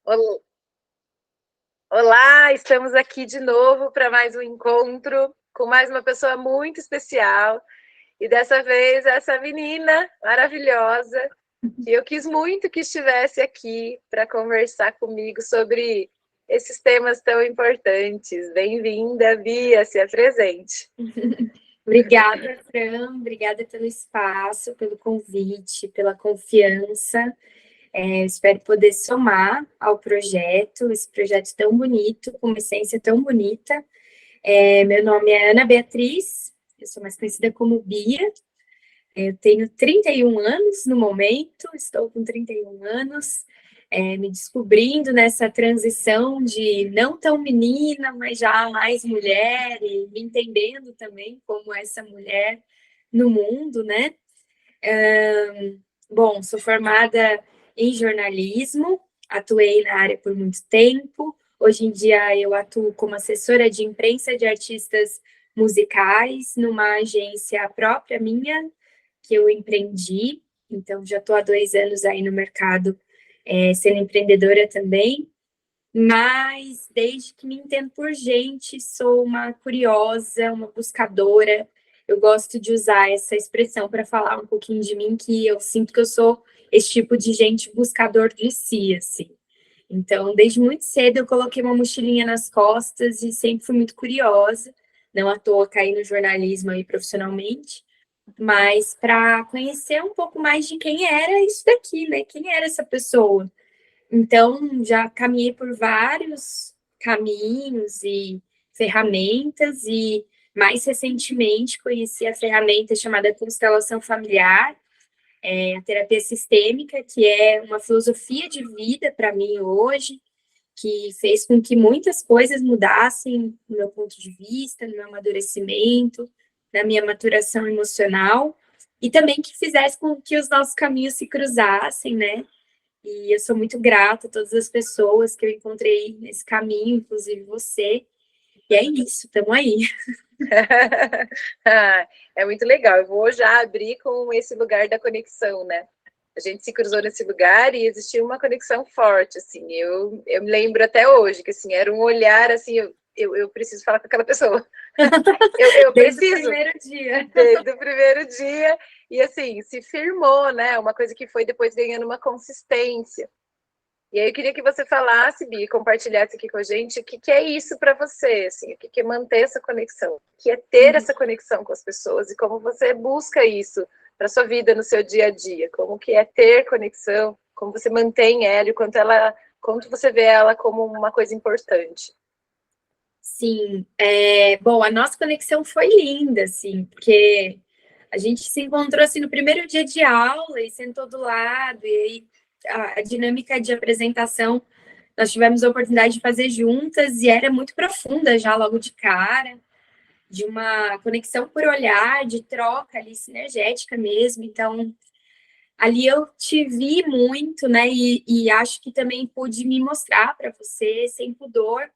Ol- Olá, estamos aqui de novo para mais um encontro com mais uma pessoa muito especial. E dessa vez, essa menina maravilhosa, que eu quis muito que estivesse aqui para conversar comigo sobre esses temas tão importantes. Bem-vinda, Bia, se apresente. Obrigada, Fran. Obrigada pelo espaço, pelo convite, pela confiança. Espero poder somar ao projeto, esse projeto tão bonito, com uma essência tão bonita. Meu nome é Ana Beatriz, eu sou mais conhecida como Bia. Eu tenho 31 anos no momento, estou com 31 anos, me descobrindo nessa transição de não tão menina, mas já mais mulher, e me entendendo também como essa mulher no mundo, né? Bom, sou formada em jornalismo, atuei na área por muito tempo. Hoje em dia eu atuo como assessora de imprensa de artistas musicais numa agência própria minha, que eu empreendi. Então, já estou há 2 anos aí no mercado, sendo empreendedora também. Mas, desde que me entendo por gente, sou uma curiosa, uma buscadora. Eu gosto de usar essa expressão para falar um pouquinho de mim, que eu sinto que eu sou esse tipo de gente buscador de si, assim. Então, desde muito cedo, eu coloquei uma mochilinha nas costas e sempre fui muito curiosa. Não à toa caí no jornalismo aí profissionalmente, mas para conhecer um pouco mais de quem era isso daqui, né? Quem era essa pessoa? Então, já caminhei por vários caminhos e ferramentas, e mais recentemente conheci a ferramenta chamada constelação familiar, a terapia sistêmica, que é uma filosofia de vida para mim hoje, que fez com que muitas coisas mudassem no meu ponto de vista, no meu amadurecimento, na minha maturação emocional, e também que fizesse com que os nossos caminhos se cruzassem, né? E eu sou muito grata a todas as pessoas que eu encontrei nesse caminho, inclusive você. E é isso, estamos aí. É muito legal. Eu vou já abrir com esse lugar da conexão, né? A gente se cruzou nesse lugar e existia uma conexão forte, assim. Eu me lembro até hoje que, assim, era um olhar, assim, eu preciso falar com aquela pessoa. Eu Desde o preciso, primeiro dia. desde o primeiro dia. E, assim, se firmou, né? Uma coisa que foi depois ganhando uma consistência. E aí eu queria que você falasse, Bi, compartilhasse aqui com a gente o que, que é isso para você, assim, o que, que é manter essa conexão, o que é ter essa conexão com as pessoas e como você busca isso para sua vida no seu dia a dia, como que é ter conexão, como você mantém ela e quanto você vê ela como uma coisa importante. Sim, bom, a nossa conexão foi linda, assim, porque a gente se encontrou assim no primeiro dia de aula e sentou do lado, e aí a dinâmica de apresentação nós tivemos a oportunidade de fazer juntas e era muito profunda já logo de cara, de uma conexão por olhar, de troca ali sinergética mesmo. Então, ali eu te vi muito, né? E acho que também pude me mostrar para você sem pudor.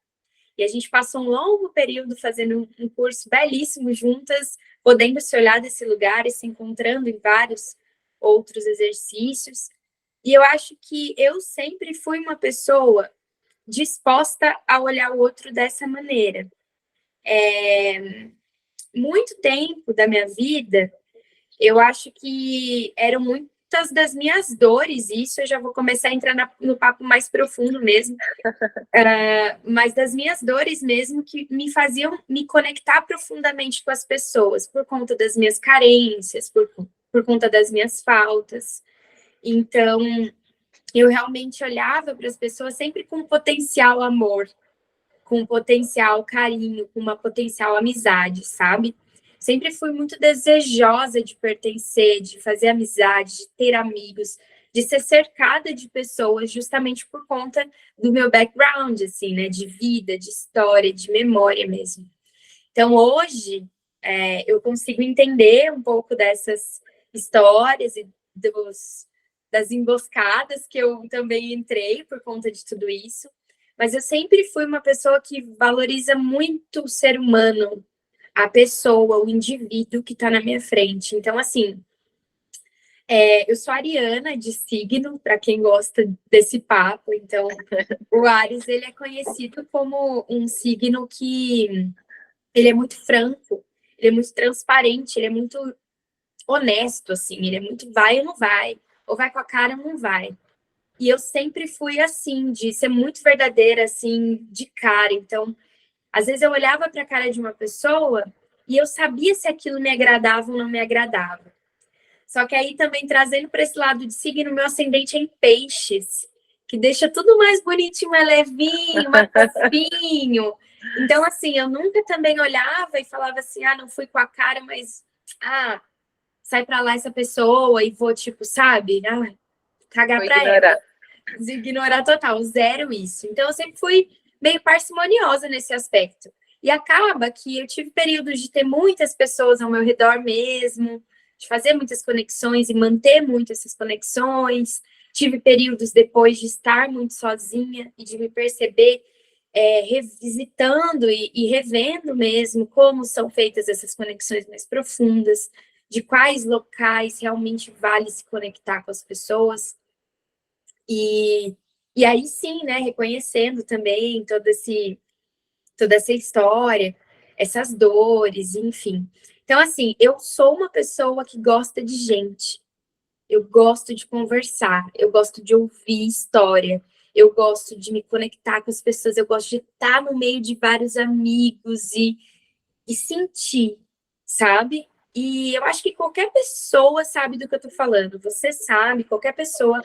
E a gente passou um longo período fazendo um curso belíssimo juntas, podendo se olhar desse lugar e se encontrando em vários outros exercícios. E eu acho que eu sempre fui uma pessoa disposta a olhar o outro dessa maneira. Muito tempo da minha vida, eu acho que eram muitas das minhas dores, e isso eu já vou começar a entrar no papo mais profundo mesmo, mas das minhas dores mesmo que me faziam me conectar profundamente com as pessoas, por conta das minhas carências, por conta das minhas faltas. Então, eu realmente olhava para as pessoas sempre com potencial amor, com potencial carinho, com uma potencial amizade, sabe? Sempre fui muito desejosa de pertencer, de fazer amizade, de ter amigos, de ser cercada de pessoas justamente por conta do meu background, assim, né? De vida, de história, de memória mesmo. Então, hoje, eu consigo entender um pouco dessas histórias e das emboscadas que eu também entrei por conta de tudo isso. Mas eu sempre fui uma pessoa que valoriza muito o ser humano, a pessoa, o indivíduo que está na minha frente. Então, assim, Eu sou ariana de signo, para quem gosta desse papo. Então, o Áries, ele é conhecido como um signo que ele é muito franco, ele é muito transparente, ele é muito honesto, assim, ele é muito vai ou não vai, ou vai com a cara ou não vai. E eu sempre fui assim, de ser muito verdadeira, assim, de cara. Então, às vezes eu olhava para a cara de uma pessoa e eu sabia se aquilo me agradava ou não me agradava. Só que aí também trazendo para esse lado de signo, meu ascendente é em peixes, que deixa tudo mais bonitinho, mais levinho, mais fofinho. Então, assim, eu nunca também olhava e falava assim, ah, não fui com a cara, mas, ah, sai para lá essa pessoa e vou, tipo, sabe? Ah, cagar Vou para ela. ignorar. Ignorar total, zero isso. Então, eu sempre fui meio parcimoniosa nesse aspecto. E acaba que eu tive períodos de ter muitas pessoas ao meu redor mesmo, de fazer muitas conexões e manter muito essas conexões. Tive períodos depois de estar muito sozinha e de me perceber revisitando e revendo mesmo como são feitas essas conexões mais profundas, de quais locais realmente vale se conectar com as pessoas. E, e aí sim, né, reconhecendo também toda essa história, essas dores, enfim. Então, assim, eu sou uma pessoa que gosta de gente, eu gosto de conversar, eu gosto de ouvir história, eu gosto de me conectar com as pessoas, eu gosto de estar no meio de vários amigos e sentir, sabe? E eu acho que qualquer pessoa sabe do que eu tô falando. Você sabe, qualquer pessoa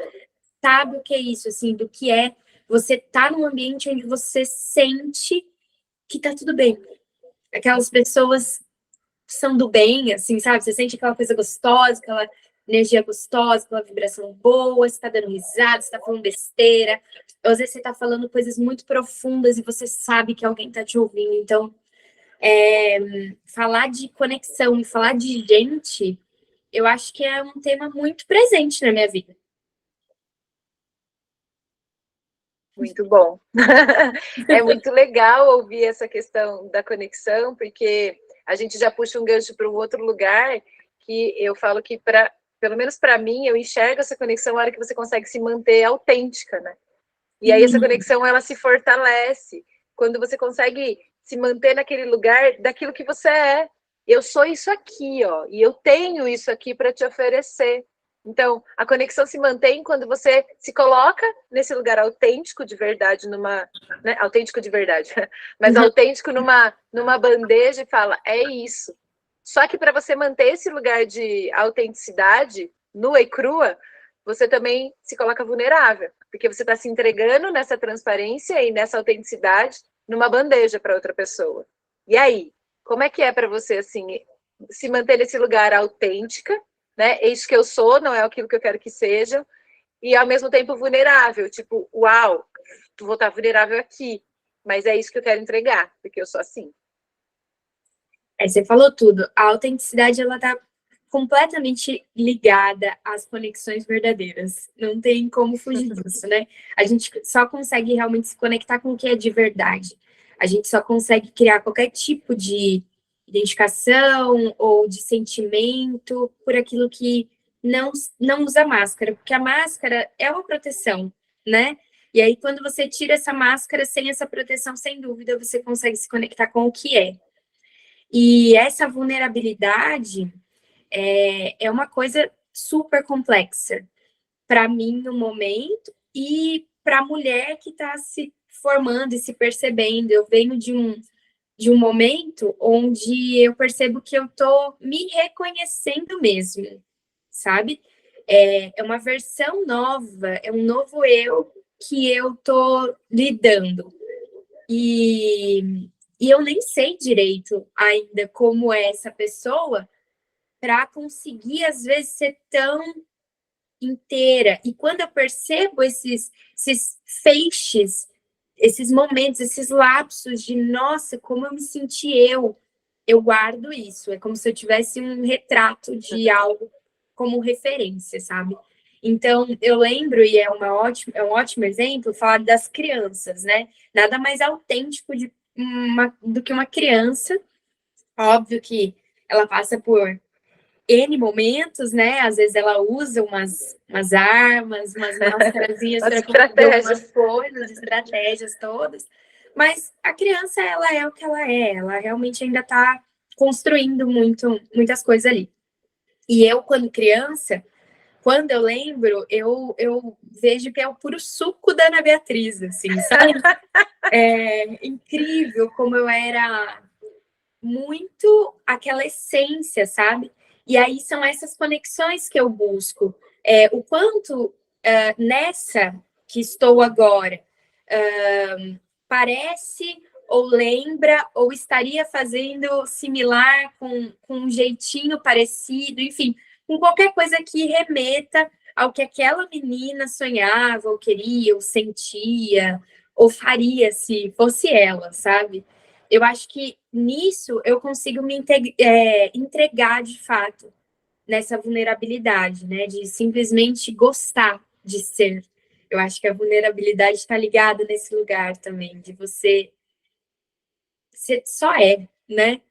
sabe o que é isso, assim, do que é você tá num ambiente onde você sente que tá tudo bem. Aquelas pessoas são do bem, assim, sabe? Você sente aquela coisa gostosa, aquela energia gostosa, aquela vibração boa, você tá dando risada, você tá falando besteira, ou às vezes você tá falando coisas muito profundas e você sabe que alguém tá te ouvindo. Então, falar de conexão e falar de gente, eu acho que é um tema muito presente na minha vida. Muito bom. É muito legal ouvir essa questão da conexão, porque a gente já puxa um gancho para um outro lugar que eu falo que, pelo menos para mim, eu enxergo essa conexão na hora que você consegue se manter autêntica, né? E aí essa conexão, ela se fortalece quando você consegue se manter naquele lugar daquilo que você é. Eu sou isso aqui, ó, e eu tenho isso aqui para te oferecer. Então, a conexão se mantém quando você se coloca nesse lugar autêntico de verdade, né, autêntico de verdade, mas autêntico numa bandeja e fala, é isso. Só que para você manter esse lugar de autenticidade nua e crua, você também se coloca vulnerável, porque você está se entregando nessa transparência e nessa autenticidade numa bandeja para outra pessoa. E aí, como é que é para você, assim, se manter nesse lugar autêntica, né? Eis que eu sou, não é aquilo que eu quero que seja, e ao mesmo tempo vulnerável, tipo, uau, vou estar vulnerável aqui, mas é isso que eu quero entregar, porque eu sou assim. Você falou tudo. A autenticidade, ela tá completamente ligada às conexões verdadeiras. Não tem como fugir disso, né? A gente só consegue realmente se conectar com o que é de verdade. A gente só consegue criar qualquer tipo de identificação ou de sentimento por aquilo que não usa máscara, porque a máscara é uma proteção, né? E aí, quando você tira essa máscara sem essa proteção, sem dúvida, você consegue se conectar com o que é. E essa vulnerabilidade é uma coisa super complexa para mim no momento e para a mulher que está se formando e se percebendo. Eu venho de um momento onde eu percebo que eu estou me reconhecendo mesmo, sabe? É uma versão nova, é um novo eu que eu estou lidando. E eu nem sei direito ainda como é essa pessoa para conseguir, às vezes, ser tão inteira. E quando eu percebo esses feixes, esses momentos, esses lapsos de, nossa, como eu me senti eu guardo isso. É como se eu tivesse um retrato de algo como referência, sabe? Então, eu lembro, e é um ótimo exemplo, falar das crianças, né? Nada mais autêntico do que uma criança. Óbvio que ela passa por N momentos, né? Às vezes ela usa umas armas, umas máscarazinhas para conseguir algumas coisas, estratégias todas. Mas a criança, ela é o que ela realmente ainda está construindo muitas coisas ali. E eu, quando criança, quando eu lembro, eu vejo que é o puro suco da Ana Beatriz, assim, sabe? É incrível como eu era muito aquela essência, sabe? E aí são essas conexões que eu busco. O quanto nessa que estou agora parece ou lembra ou estaria fazendo similar com um jeitinho parecido, enfim, com qualquer coisa que remeta ao que aquela menina sonhava, ou queria, ou sentia, ou faria se fosse ela, sabe? Eu acho que nisso eu consigo me entregar de fato nessa vulnerabilidade, né? De simplesmente gostar de ser. Eu acho que a vulnerabilidade está ligada nesse lugar também, de você só né?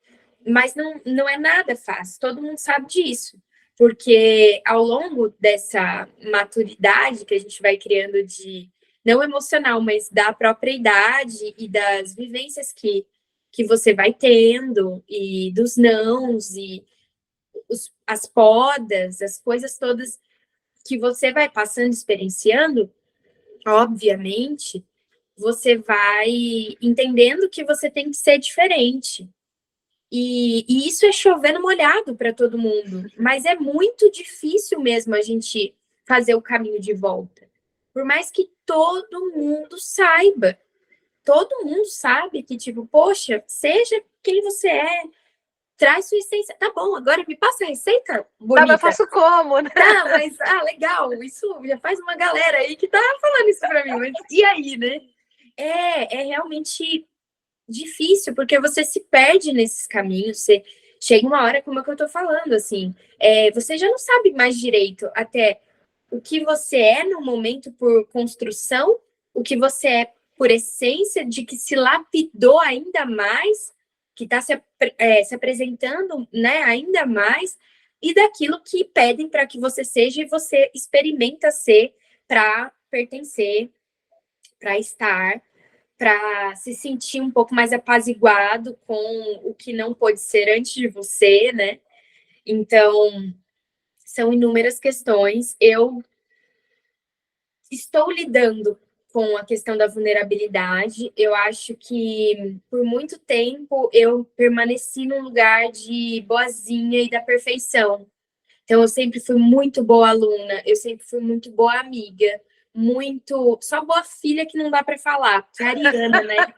Mas não é nada fácil, todo mundo sabe disso. Porque ao longo dessa maturidade que a gente vai criando de não emocional, mas da própria idade e das vivências que você vai tendo, e dos nãos, e as podas, as coisas todas que você vai passando, experienciando, obviamente, você vai entendendo que você tem que ser diferente. E isso é chovendo molhado para todo mundo. Mas é muito difícil mesmo a gente fazer o caminho de volta. Por mais que todo mundo saiba. Todo mundo sabe que, tipo, poxa, seja quem você é, traz sua essência. Tá bom, agora me passa a receita bonita. Tá, mas eu faço como, né? Tá, mas, legal, isso já faz uma galera aí que tá falando isso pra mim, mas e aí, né? É realmente difícil, porque você se perde nesses caminhos, você chega uma hora, como é que eu tô falando, assim, você já não sabe mais direito até o que você é no momento por construção, o que você é por essência, de que se lapidou ainda mais, que está se apresentando, né, ainda mais, e daquilo que pedem para que você seja e você experimenta ser para pertencer, para estar, para se sentir um pouco mais apaziguado com o que não pôde ser antes de você, né? Então, são inúmeras questões. Eu estou lidando com a questão da vulnerabilidade. Eu acho que por muito tempo eu permaneci num lugar de boazinha e da perfeição. Então eu sempre fui muito boa aluna, eu sempre fui muito boa amiga, muito só boa filha que não dá para falar, porque a Ariana, né?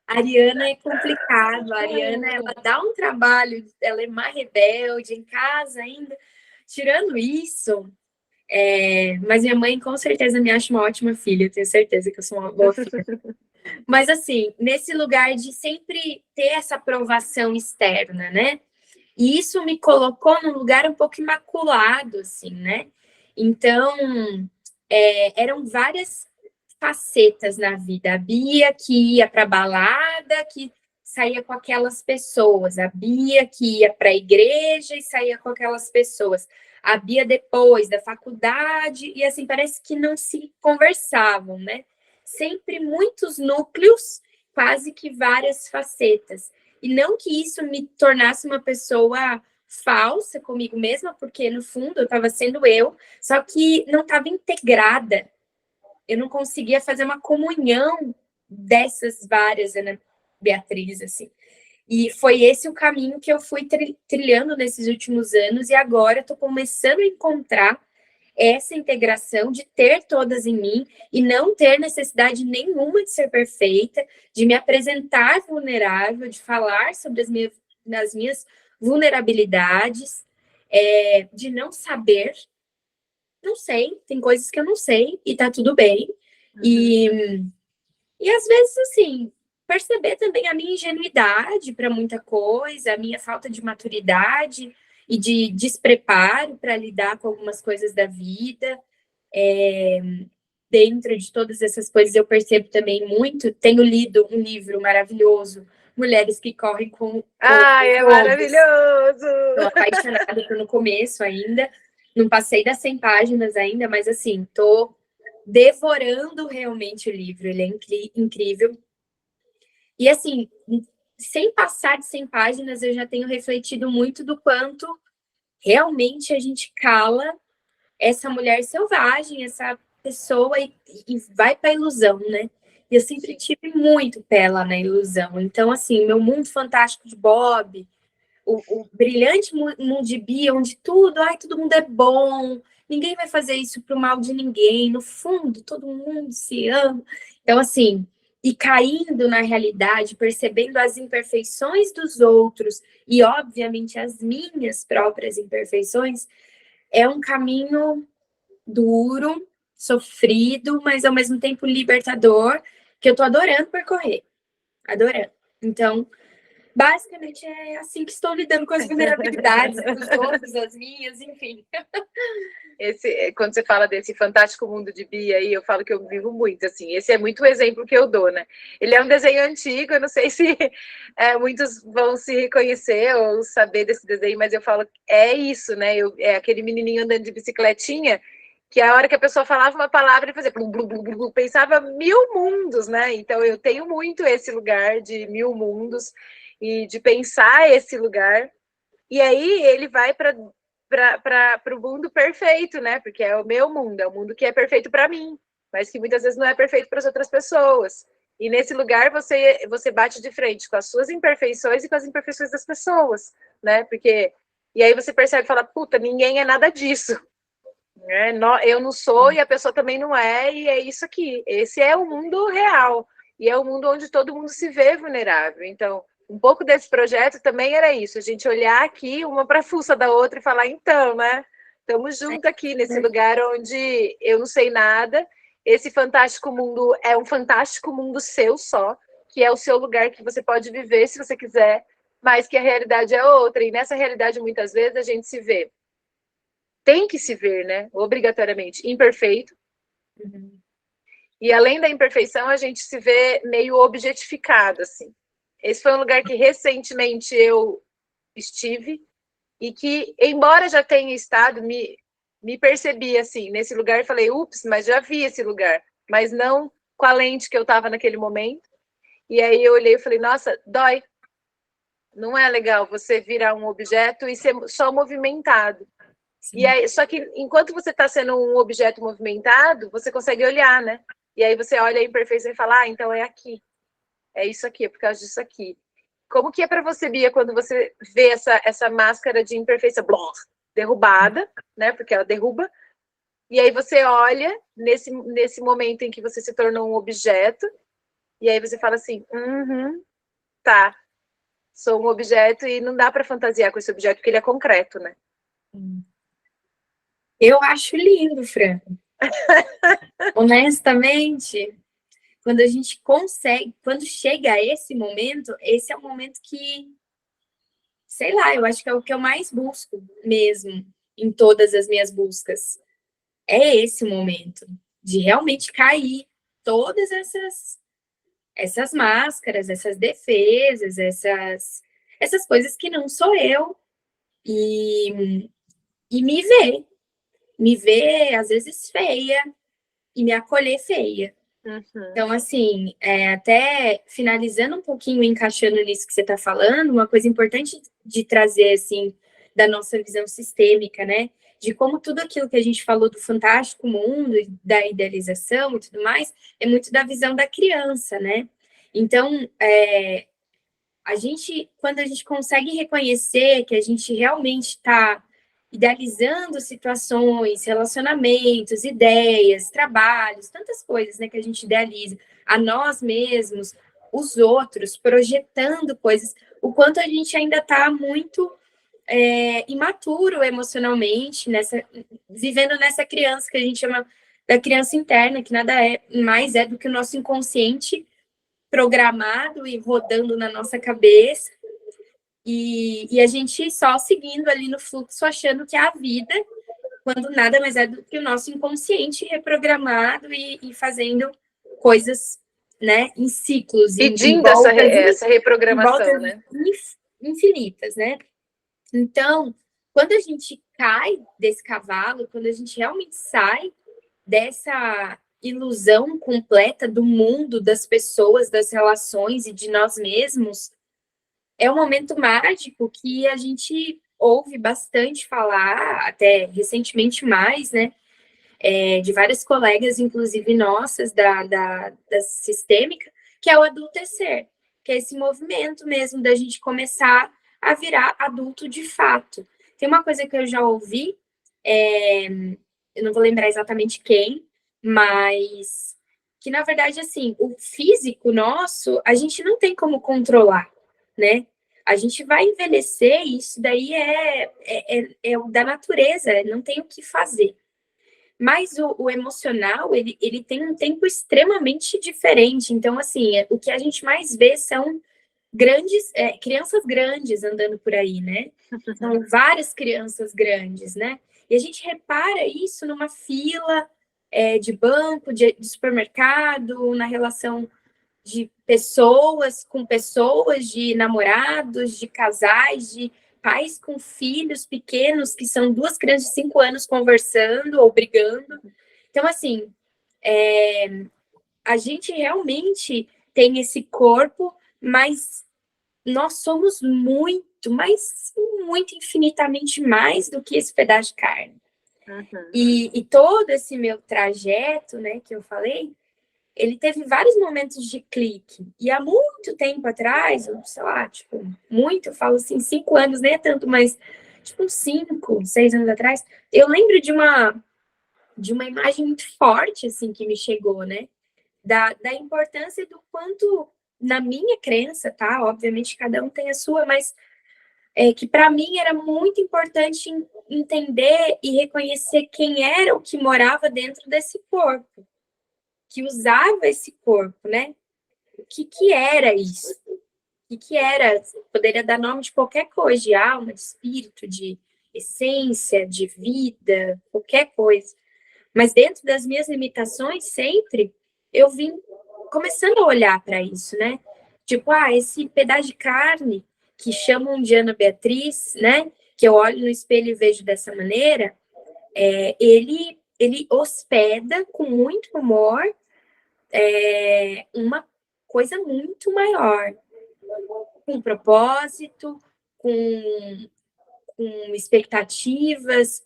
A Ariana é complicado, a Ariana ela dá um trabalho, ela é mais rebelde em casa ainda. Tirando isso, mas minha mãe com certeza me acha uma ótima filha, eu tenho certeza que eu sou uma boa filha. Mas assim, nesse lugar de sempre ter essa aprovação externa, né? E isso me colocou num lugar um pouco imaculado, assim, né? Então, eram várias facetas na vida. A Bia que ia para balada, que saía com aquelas pessoas. A Bia que ia para a igreja e saía com aquelas pessoas. A Bia depois da faculdade, e assim, parece que não se conversavam, né? Sempre muitos núcleos, quase que várias facetas. E não que isso me tornasse uma pessoa falsa comigo mesma, porque no fundo eu estava sendo eu, só que não estava integrada. Eu não conseguia fazer uma comunhão dessas várias Ana Beatriz, assim. E foi esse o caminho que eu fui trilhando nesses últimos anos, e agora estou começando a encontrar essa integração de ter todas em mim e não ter necessidade nenhuma de ser perfeita, de me apresentar vulnerável, de falar sobre as minhas vulnerabilidades, de não saber. Não sei, tem coisas que eu não sei e tá tudo bem. Uhum. E às vezes, assim, perceber também a minha ingenuidade para muita coisa, a minha falta de maturidade e de despreparo para lidar com algumas coisas da vida. Dentro de todas essas coisas, eu percebo também muito. Tenho lido um livro maravilhoso, Mulheres que correm com Ai, é lobos. maravilhoso! Estou apaixonada, tô no começo ainda, não passei das 100 páginas ainda, mas assim, tô devorando realmente o livro, ele é incrível. E assim, sem passar de 100 páginas, eu já tenho refletido muito do quanto realmente a gente cala essa mulher selvagem, essa pessoa e vai para a ilusão, né? E eu sempre tive muito pé lá na ilusão. Então, assim, meu mundo fantástico de Bob, o brilhante mundo de Bia, onde tudo, ai, todo mundo é bom, ninguém vai fazer isso pro mal de ninguém, no fundo, todo mundo se ama. Então, assim, e caindo na realidade, percebendo as imperfeições dos outros e, obviamente, as minhas próprias imperfeições, é um caminho duro, sofrido, mas ao mesmo tempo libertador, que eu tô adorando percorrer, adorando. Então, basicamente é assim que estou lidando com as vulnerabilidades dos outros, as minhas, enfim. Quando você fala desse fantástico mundo de Bia aí, eu falo que eu vivo muito, assim, esse é muito o exemplo que eu dou, né? Ele é um desenho antigo, eu não sei se muitos vão se reconhecer ou saber desse desenho, mas eu falo, é isso, né? É aquele menininho andando de bicicletinha, que a hora que a pessoa falava uma palavra, ele fazia blum, blum, blum, blum, pensava mil mundos, né? Então eu tenho muito esse lugar de mil mundos e de pensar esse lugar. E aí ele vai para o mundo perfeito, né? Porque é o meu mundo, é o mundo que é perfeito para mim, mas que muitas vezes não é perfeito para as outras pessoas. E nesse lugar você bate de frente com as suas imperfeições e com as imperfeições das pessoas, né? Porque e aí você percebe e fala, puta, ninguém é nada disso. Né? Eu não sou e a pessoa também não é, e é isso aqui. Esse é o mundo real. E é o mundo onde todo mundo se vê vulnerável. Então, um pouco desse projeto também era isso, a gente olhar aqui uma para a fuça da outra e falar, então, né? Estamos juntos aqui nesse lugar onde eu não sei nada. Esse fantástico mundo é um fantástico mundo seu só, que é o seu lugar que você pode viver se você quiser, mas que a realidade é outra. E nessa realidade, muitas vezes, a gente se vê. Tem que se ver, né? Obrigatoriamente imperfeito. Uhum. E além da imperfeição, a gente se vê meio objetificado, assim. Esse foi um lugar que recentemente eu estive e que, embora já tenha estado, me percebi assim, nesse lugar e falei, ups, mas já vi esse lugar, mas não com a lente que eu estava naquele momento. E aí eu olhei e falei, nossa, dói. Não é legal você virar um objeto e ser só movimentado. Sim. E aí, só que enquanto você está sendo um objeto movimentado, você consegue olhar, né? E aí você olha a imperfeição e fala, ah, então é aqui. É isso aqui, é por causa disso aqui. Como que é para você, Bia, quando você vê essa máscara de imperfeição derrubada, né? Porque ela derruba. E aí você olha nesse momento em que você se tornou um objeto, e aí você fala assim, tá, sou um objeto e não dá para fantasiar com esse objeto porque ele é concreto, né? Eu acho lindo, Fran. Honestamente, quando a gente consegue, quando chega a esse momento, esse é o momento que, sei lá, eu acho que é o que eu mais busco mesmo em todas as minhas buscas. É esse momento de realmente cair todas essas máscaras, essas defesas, essas coisas que não sou eu e me ver às vezes feia e me acolher feia. Então, assim, até finalizando um pouquinho, encaixando nisso que você está falando, uma coisa importante de trazer, assim, da nossa visão sistêmica, né? De como tudo aquilo que a gente falou do fantástico mundo, da idealização e tudo mais, é muito da visão da criança, né? Então, quando a gente consegue reconhecer que a gente realmente está idealizando situações, relacionamentos, ideias, trabalhos, tantas coisas, né, que a gente idealiza, a nós mesmos, os outros, projetando coisas, o quanto a gente ainda está muito imaturo emocionalmente, vivendo nessa criança que a gente chama da criança interna, que nada mais é do que o nosso inconsciente programado e rodando na nossa cabeça, e a gente só seguindo ali no fluxo, achando que é a vida, quando nada mais é do que o nosso inconsciente reprogramado e fazendo coisas né, em ciclos, pedindo essa reprogramação, né? Infinitas, né? Então, quando a gente cai desse cavalo, quando a gente realmente sai dessa ilusão completa do mundo, das pessoas, das relações e de nós mesmos, é um momento mágico que a gente ouve bastante falar, até recentemente mais, né? De várias colegas, inclusive nossas, da sistêmica, que é o adultecer, que é esse movimento mesmo da gente começar a virar adulto de fato. Tem uma coisa que eu já ouvi, eu não vou lembrar exatamente quem, mas que, na verdade, assim, o físico nosso, a gente não tem como controlar, né? A gente vai envelhecer, e isso daí é da natureza, não tem o que fazer. Mas o emocional, ele tem um tempo extremamente diferente. Então, assim, o que a gente mais vê são crianças grandes andando por aí, né? São várias crianças grandes, né? E a gente repara isso numa fila de banco, de supermercado, na relação de pessoas com pessoas, de namorados, de casais, de pais com filhos pequenos, que são duas crianças de 5 anos conversando ou brigando. Então, assim, a gente realmente tem esse corpo, mas nós somos muito, mas muito infinitamente mais do que esse pedaço de carne. Uhum. E todo esse meu trajeto, né, que eu falei, ele teve vários momentos de clique. E há muito tempo atrás, sei lá, tipo, muito, eu falo assim, 5 anos, nem é tanto, mas tipo, uns 5, 6 anos atrás, eu lembro de uma imagem muito forte, assim, que me chegou, né? Da importância do quanto, na minha crença, tá? Obviamente, cada um tem a sua, mas que para mim era muito importante entender e reconhecer quem era o que morava dentro desse corpo, que usava esse corpo, né? O que era isso? O que era? Poderia dar nome de qualquer coisa, de alma, de espírito, de essência, de vida, qualquer coisa. Mas dentro das minhas limitações, sempre, eu vim começando a olhar para isso, né? Tipo, esse pedaço de carne que chamam de Ana Beatriz, né? Que eu olho no espelho e vejo dessa maneira, ele hospeda com muito amor uma coisa muito maior, com propósito, com expectativas,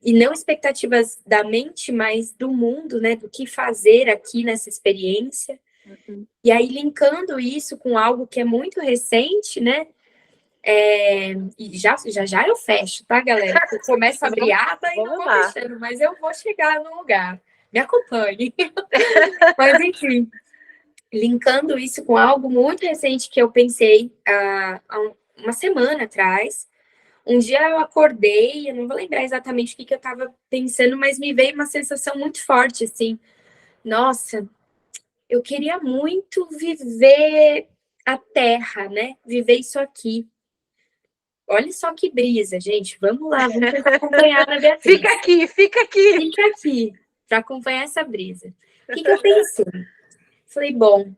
e não expectativas da mente, mas do mundo, né? Do que fazer aqui nessa experiência. Uhum. E aí, linkando isso com algo que é muito recente, né? E já eu fecho, tá, galera? Eu começo a abrir aba e não vou fechando, mas eu vou chegar no lugar. Me acompanhe. Mas, enfim, linkando isso com algo muito recente que eu pensei há uma semana atrás. Um dia eu acordei, eu não vou lembrar exatamente o que eu estava pensando, mas me veio uma sensação muito forte, assim. Nossa, eu queria muito viver a Terra, né? Viver isso aqui. Olha só que brisa, gente. Vamos lá, vamos acompanhar a Beatriz. Fica aqui, fica aqui. Fica aqui, para acompanhar essa brisa. O que eu pensei? Falei, bom,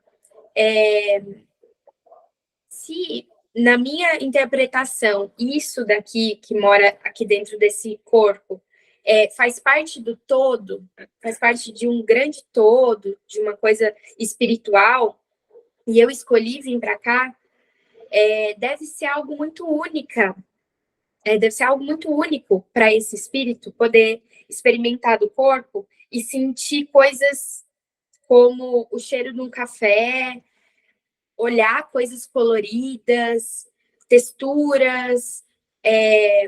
se na minha interpretação, isso daqui que mora aqui dentro desse corpo faz parte do todo, faz parte de um grande todo, de uma coisa espiritual, e eu escolhi vir para cá, deve ser algo muito única, deve ser algo muito único para esse espírito poder experimentar do corpo e sentir coisas como o cheiro de um café, olhar coisas coloridas, texturas,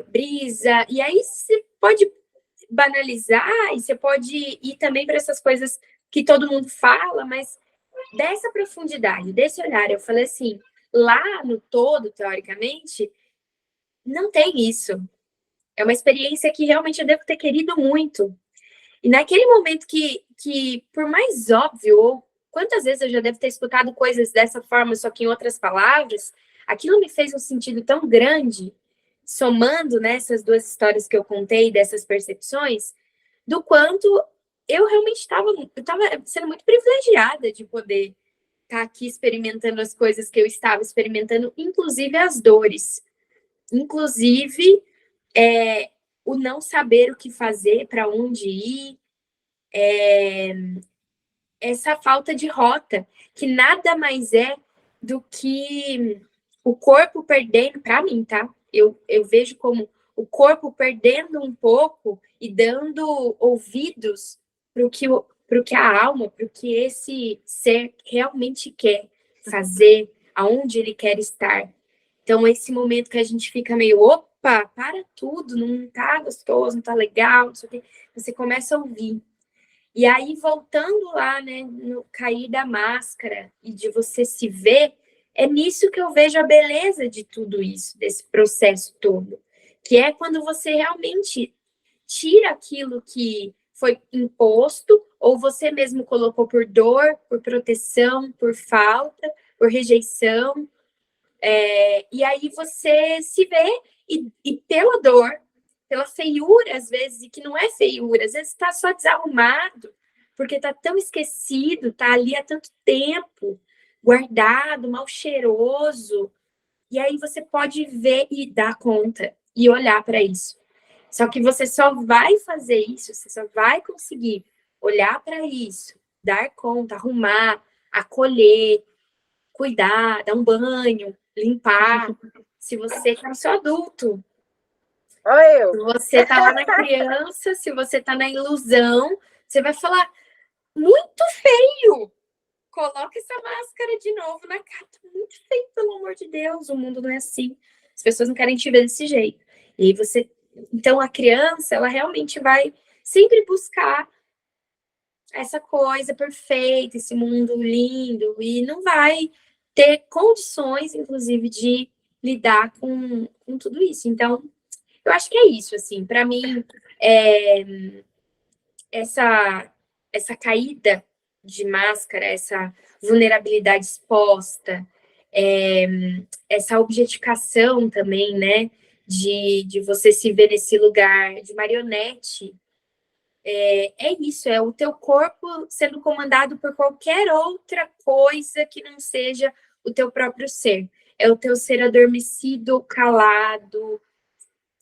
brisa, e aí você pode banalizar e você pode ir também para essas coisas que todo mundo fala, mas dessa profundidade, desse olhar, eu falei assim, lá no todo, teoricamente, não tem isso. É uma experiência que realmente eu devo ter querido muito. E naquele momento que por mais óbvio, ou quantas vezes eu já devo ter escutado coisas dessa forma, só que em outras palavras, aquilo me fez um sentido tão grande, somando nessas duas histórias que eu contei, dessas percepções, do quanto eu realmente estava sendo muito privilegiada de poder estar aqui experimentando as coisas que eu estava experimentando, inclusive as dores, inclusive o não saber o que fazer, para onde ir, essa falta de rota, que nada mais é do que o corpo perdendo, para mim, tá? Eu vejo como o corpo perdendo um pouco e dando ouvidos para o que a alma, para o que esse ser realmente quer fazer, aonde ele quer estar. Então, esse momento que a gente fica meio, opa, para tudo, não tá gostoso, não tá legal, não sei o quê, você começa a ouvir. E aí, voltando lá, né, no cair da máscara e de você se ver, é nisso que eu vejo a beleza de tudo isso, desse processo todo. Que é quando você realmente tira aquilo que foi imposto, ou você mesmo colocou por dor, por proteção, por falta, por rejeição. E aí você se vê e pela dor, pela feiura, às vezes, e que não é feiura, às vezes está só desarrumado, porque está tão esquecido, está ali há tanto tempo, guardado, mal cheiroso. E aí você pode ver e dar conta e olhar para isso. Só que você só vai fazer isso, você só vai conseguir olhar para isso, dar conta, arrumar, acolher, cuidar, dar um banho, limpar. Se você está no seu adulto, Olha eu. se você está lá na criança, se você está na ilusão, você vai falar, muito feio! Coloca essa máscara de novo na cara. Tá muito feio, pelo amor de Deus. O mundo não é assim. As pessoas não querem te ver desse jeito. E aí você. Então a criança, ela realmente vai sempre buscar essa coisa perfeita, esse mundo lindo, e não vai ter condições, inclusive, de lidar com tudo isso. Então, eu acho que é isso, assim, para mim, é, essa caída de máscara, essa vulnerabilidade exposta, é, essa objetificação também, né, de você se ver nesse lugar de marionete, é isso, é o teu corpo sendo comandado por qualquer outra coisa que não seja o teu próprio ser. É o teu ser adormecido, calado,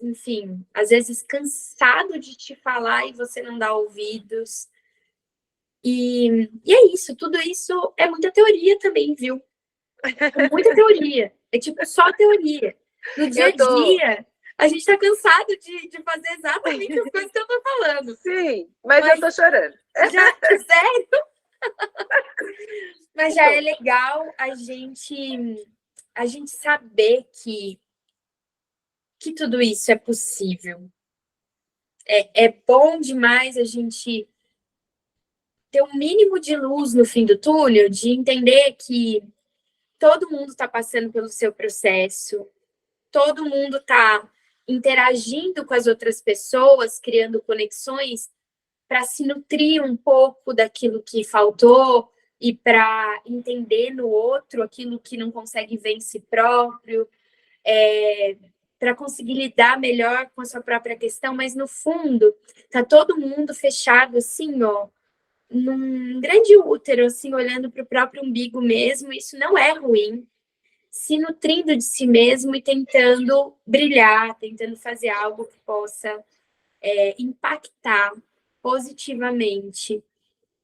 enfim, às vezes cansado de te falar e você não dá ouvidos. E é isso, tudo isso é muita teoria também, viu? É muita teoria. É tipo só teoria. No dia a Eu tô. dia, a gente tá cansado de fazer exatamente as coisas que eu tô falando. Sim, mas eu Mas tô chorando. já, sério? Mas já é legal a gente saber que tudo isso é possível. É bom demais a gente ter um mínimo de luz no fim do túnel, de entender que todo mundo está passando pelo seu processo, todo mundo está interagindo com as outras pessoas, criando conexões para se nutrir um pouco daquilo que faltou e para entender no outro aquilo que não consegue ver em si próprio, para conseguir lidar melhor com a sua própria questão, mas no fundo tá todo mundo fechado assim, ó, num grande útero, assim, olhando para o próprio umbigo mesmo. Isso não é ruim, se nutrindo de si mesmo e tentando brilhar, tentando fazer algo que possa impactar positivamente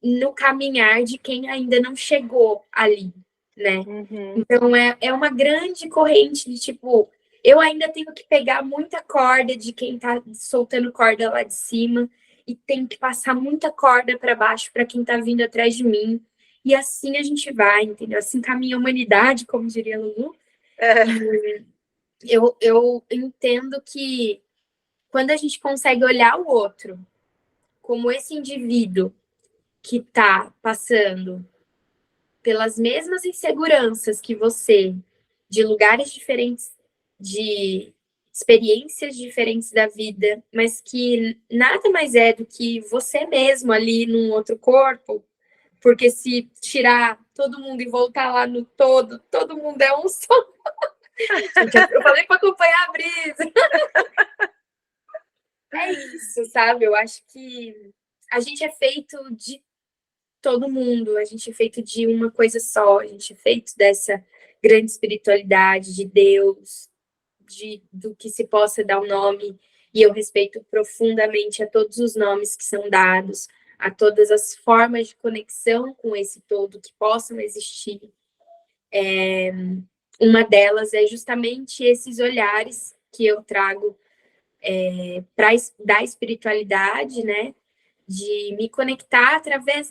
no caminhar de quem ainda não chegou ali, né? Uhum. Então é uma grande corrente de tipo, eu ainda tenho que pegar muita corda de quem tá soltando corda lá de cima e tenho que passar muita corda para baixo para quem tá vindo atrás de mim. E assim a gente vai, entendeu? Assim caminha a humanidade, como diria Lulu. É. E eu entendo que quando a gente consegue olhar o outro como esse indivíduo que está passando pelas mesmas inseguranças que você, de lugares diferentes, de experiências diferentes da vida, mas que nada mais é do que você mesmo ali num outro corpo, porque se tirar todo mundo e voltar lá no todo, todo mundo é um só. Eu falei para acompanhar a brisa. É isso, sabe? Eu acho que a gente é feito de todo mundo, a gente é feito de uma coisa só, a gente é feito dessa grande espiritualidade de Deus, do que se possa dar o nome, e eu respeito profundamente a todos os nomes que são dados, a todas as formas de conexão com esse todo que possam existir. Uma delas é justamente esses olhares que eu trago da espiritualidade, né? De me conectar através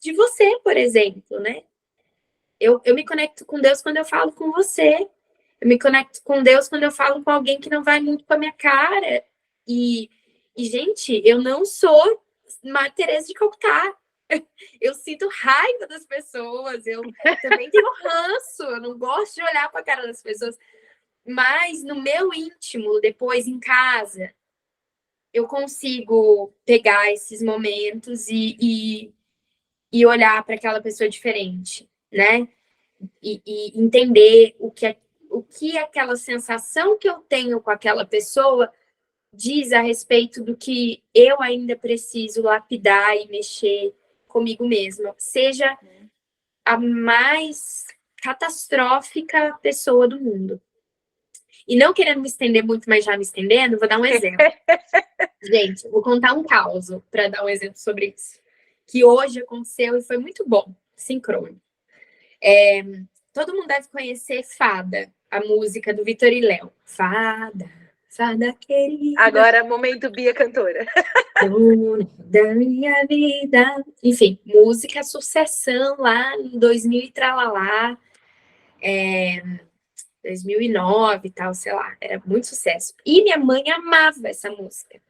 de você, por exemplo, né? Eu me conecto com Deus quando eu falo com você. Eu me conecto com Deus quando eu falo com alguém que não vai muito com a minha cara. Gente, eu não sou Maria Teresa de Calcutá. Eu sinto raiva das pessoas. Eu também tenho ranço. Eu não gosto de olhar para a cara das pessoas. Mas no meu íntimo, depois em casa, eu consigo pegar esses momentos e olhar para aquela pessoa diferente, né? E entender o que aquela sensação que eu tenho com aquela pessoa diz a respeito do que eu ainda preciso lapidar e mexer comigo mesma. Seja a mais catastrófica pessoa do mundo. E não querendo me estender muito, mas já me estendendo, vou dar um exemplo. Gente, vou contar um caos para dar um exemplo sobre isso. Que hoje aconteceu e foi muito bom, sincrônico. Todo mundo deve conhecer Fada, a música do Vitor e Léo. Fada, fada querida. Agora, momento Bia cantora. Dona da minha vida. Enfim, música sucessão lá em 2000 e tralalá. 2009 e tal, sei lá, era muito sucesso. E minha mãe amava essa música.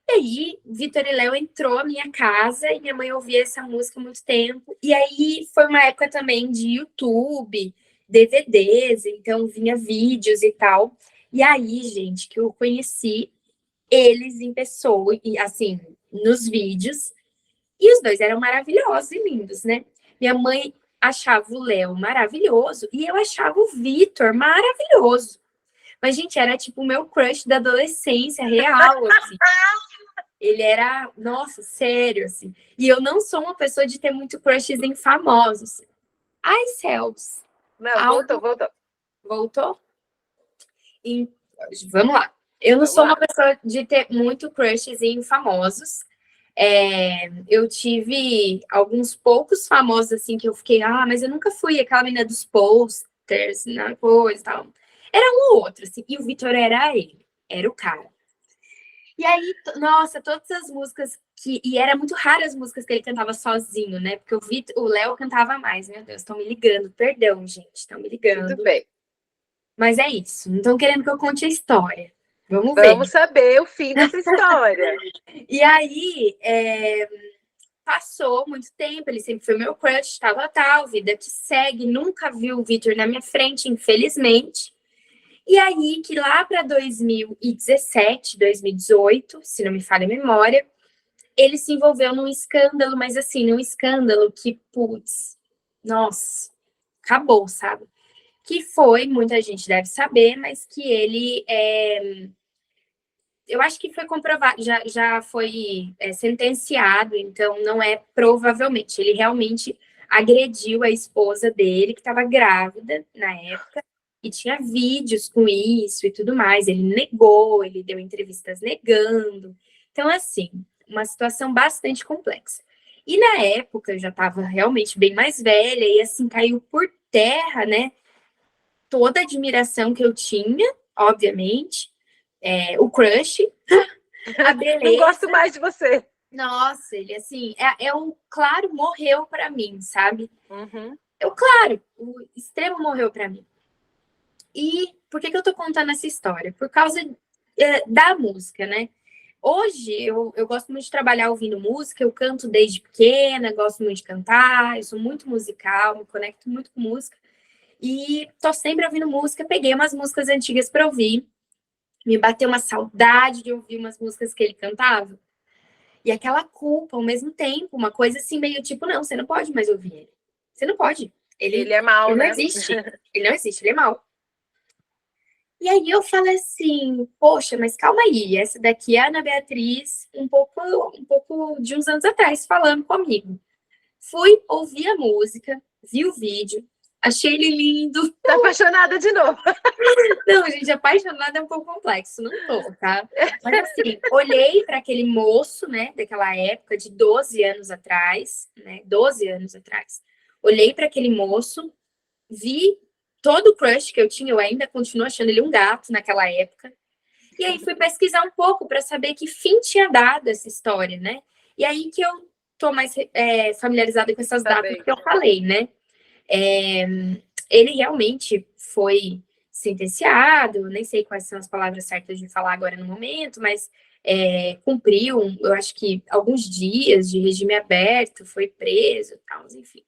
E aí, Vitor e Léo entrou à minha casa e minha mãe ouvia essa música há muito tempo. E aí foi uma época também de YouTube, DVDs, então vinha vídeos e tal. E aí, gente, que eu conheci eles em pessoa, e assim, nos vídeos. E os dois eram maravilhosos e lindos, né? Minha mãe achava o Léo maravilhoso e eu achava o Vitor maravilhoso. Mas, gente, era tipo o meu crush da adolescência real, assim. Ele era, nossa, sério, assim. E eu não sou uma pessoa de ter muito crushes em famosos. Ai, céus. Não, voltou. Voltou? E, vamos lá. Eu não sou uma pessoa de ter muito crushes em famosos. Eu tive alguns poucos famosos, assim, que eu fiquei, mas eu nunca fui aquela menina dos posters, né, coisa e tal. Era um ou outro, assim. E o Vitor era ele. Era o cara. E aí, nossa, todas as músicas e era muito raro as músicas que ele cantava sozinho, né? Porque o Léo cantava mais, meu Deus, estão me ligando. Perdão, gente, estão me ligando. Tudo bem. Mas é isso, não estão querendo que eu conte a história. Vamos ver. Vamos saber o fim dessa história. E aí, passou muito tempo, ele sempre foi meu crush, tal, vida que segue, nunca vi o Vitor na minha frente, infelizmente. E aí, que lá para 2017, 2018, se não me falha a memória, ele se envolveu num escândalo, mas assim, num escândalo que, putz, nossa, acabou, sabe? Que foi, muita gente deve saber, mas que ele, eu acho que foi comprovado, já foi sentenciado, então não é provavelmente, ele realmente agrediu a esposa dele, que estava grávida na época, e tinha vídeos com isso e tudo mais. Ele negou, ele deu entrevistas negando. Então, assim, uma situação bastante complexa. E na época eu já estava realmente bem mais velha, e assim, caiu por terra, né? Toda a admiração que eu tinha, obviamente, o crush, a beleza. Não gosto mais de você. Nossa, ele assim, o claro morreu para mim, sabe? Uhum. Claro, o extremo morreu para mim. E por que eu tô contando essa história? Por causa da música, né? Hoje eu gosto muito de trabalhar ouvindo música, eu canto desde pequena, gosto muito de cantar, eu sou muito musical, me conecto muito com música. E tô sempre ouvindo música, peguei umas músicas antigas para ouvir, me bateu uma saudade de ouvir umas músicas que ele cantava. E aquela culpa ao mesmo tempo, uma coisa assim, meio tipo, não, você não pode mais ouvir ele. Você não pode. Ele é mau, ele né? não existe. Ele não existe, ele é mau. E aí eu falei assim, poxa, mas calma aí, essa daqui é a Ana Beatriz, um pouco de uns anos atrás, falando comigo. Fui ouvir a música, vi o vídeo, achei ele lindo. Tá apaixonada de novo. Não, gente, apaixonada é um pouco complexo, não tô, tá? Mas assim, olhei para aquele moço, né, daquela época, de 12 anos atrás, né, 12 anos atrás. Olhei para aquele moço, vi todo o crush que eu tinha, eu ainda continuo achando ele um gato naquela época. E aí fui pesquisar um pouco para saber que fim tinha dado essa história, né? E aí que eu tô mais familiarizada com essas datas que eu falei, né? É, ele realmente foi sentenciado, nem sei quais são as palavras certas de falar agora no momento, mas cumpriu, eu acho que alguns dias de regime aberto, foi preso, tal, enfim.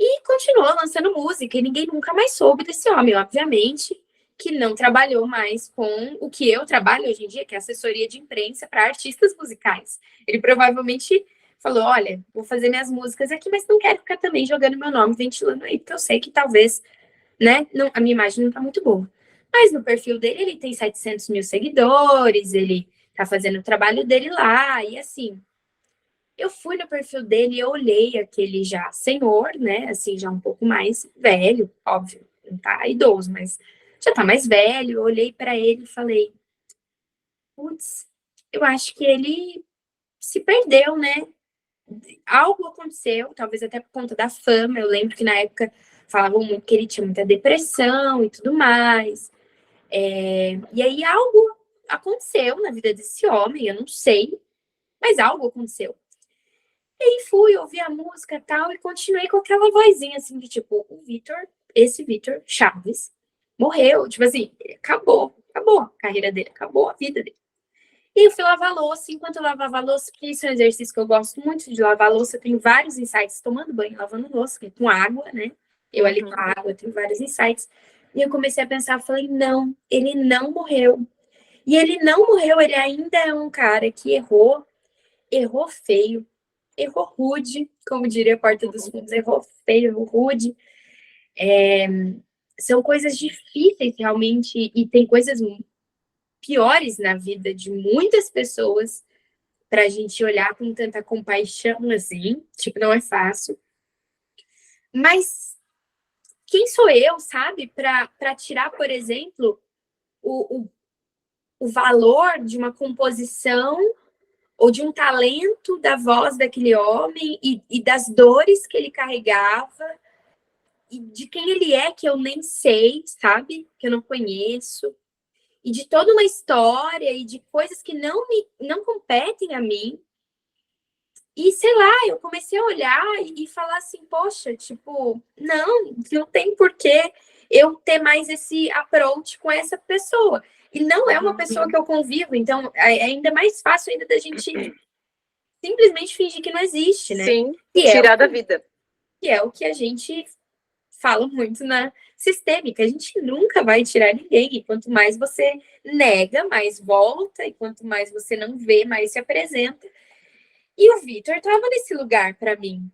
E continuou lançando música, e ninguém nunca mais soube desse homem, obviamente, que não trabalhou mais com o que eu trabalho hoje em dia, que é assessoria de imprensa para artistas musicais. Ele provavelmente falou, olha, vou fazer minhas músicas aqui, mas não quero ficar também jogando meu nome, ventilando aí, porque eu sei que talvez, né, não, a minha imagem não tá muito boa. Mas no perfil dele, ele tem 700 mil seguidores, ele tá fazendo o trabalho dele lá, e assim, eu fui no perfil dele e eu olhei aquele já senhor, né? Assim, já um pouco mais velho, óbvio, não tá idoso, mas já tá mais velho. Eu olhei para ele e falei: putz, eu acho que ele se perdeu, né? Algo aconteceu, talvez até por conta da fama. Eu lembro que na época falavam muito que ele tinha muita depressão e tudo mais. E aí algo aconteceu na vida desse homem, eu não sei, mas algo aconteceu. E fui ouvir a música e tal, e continuei com aquela vozinha assim de tipo, o Vitor, esse Vitor Chaves, morreu. Tipo assim, acabou a carreira dele, acabou a vida dele. E eu fui lavar louça, enquanto eu lavava louça, que isso é um exercício que eu gosto muito de lavar louça, eu tenho vários insights tomando banho, lavando louça, com água, né? Eu ali com a água, tenho vários insights. E eu comecei a pensar, falei, não, ele não morreu. E ele não morreu, ele ainda é um cara que errou feio, errou rude, como diria a Porta dos Fundos, errou feio, errou rude. São coisas difíceis realmente, e tem coisas piores na vida de muitas pessoas para a gente olhar com tanta compaixão assim, tipo, não é fácil. Mas quem sou eu, sabe, para tirar, por exemplo, o valor de uma composição ou de um talento da voz daquele homem e das dores que ele carregava e de quem ele é que eu nem sei, sabe? Que eu não conheço. E de toda uma história e de coisas que não competem a mim. E sei lá, eu comecei a olhar e falar assim, poxa, tipo, não tem porquê eu ter mais esse approach com essa pessoa. E não é uma pessoa que eu convivo, então é ainda mais fácil ainda da gente simplesmente fingir que não existe, né? Sim, tirar da vida. Que é o que a gente fala muito na sistêmica. A gente nunca vai tirar ninguém. E quanto mais você nega, mais volta. E quanto mais você não vê, mais se apresenta. E o Vitor estava nesse lugar para mim.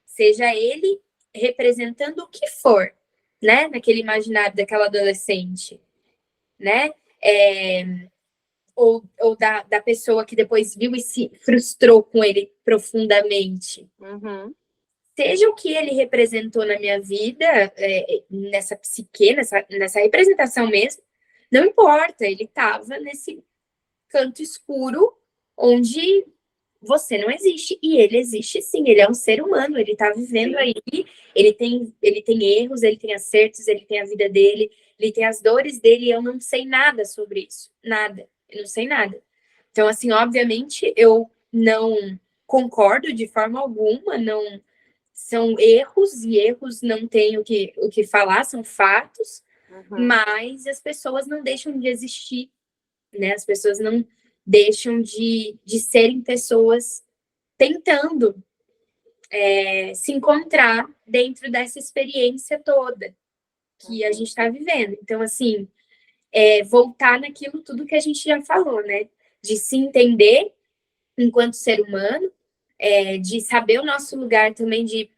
Seja ele representando o que for, né? Naquele imaginário daquela adolescente, né? Ou da pessoa que depois viu e se frustrou com ele profundamente. Seja o que ele representou na minha vida, nessa psique, nessa representação mesmo, não importa, ele estava nesse canto escuro onde você não existe, e ele existe sim, ele é um ser humano, ele está vivendo aí, ele tem erros, ele tem acertos, ele tem a vida dele, ele tem as dores dele, e eu não sei nada sobre isso, nada, eu não sei nada. Então, assim, obviamente, eu não concordo de forma alguma, não são erros, e erros não tem o que falar, são fatos, mas as pessoas não deixam de existir, né? As pessoas não deixam de serem pessoas tentando se encontrar dentro dessa experiência toda que a gente está vivendo. Então, assim, voltar naquilo tudo que a gente já falou, né? De se entender enquanto ser humano, de saber o nosso lugar também de,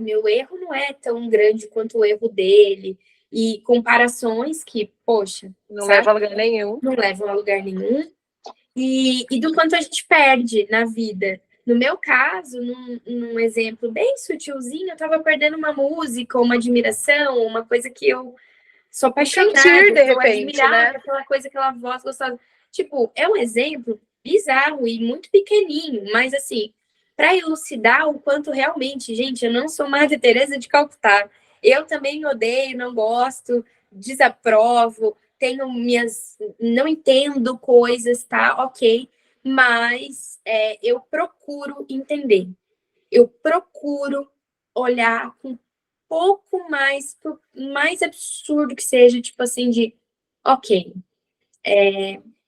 meu erro não é tão grande quanto o erro dele, e comparações que, poxa, não leva a lugar nenhum. Não levam a lugar nenhum. E do quanto a gente perde na vida. No meu caso, num exemplo bem sutilzinho, eu estava perdendo uma música, uma admiração, uma coisa que eu sou apaixonada, Sentir, de que eu repente, admirava, né? aquela coisa, aquela voz gostosa. Tipo, é um exemplo bizarro e muito pequenininho, mas assim, para elucidar o quanto realmente, gente, eu não sou Madre Teresa de Calcutá. Eu também odeio, não gosto, desaprovo, tenho minhas, não entendo coisas, tá? Ok, mas eu procuro entender, eu procuro olhar com pouco mais, por mais absurdo que seja, tipo assim, de ok,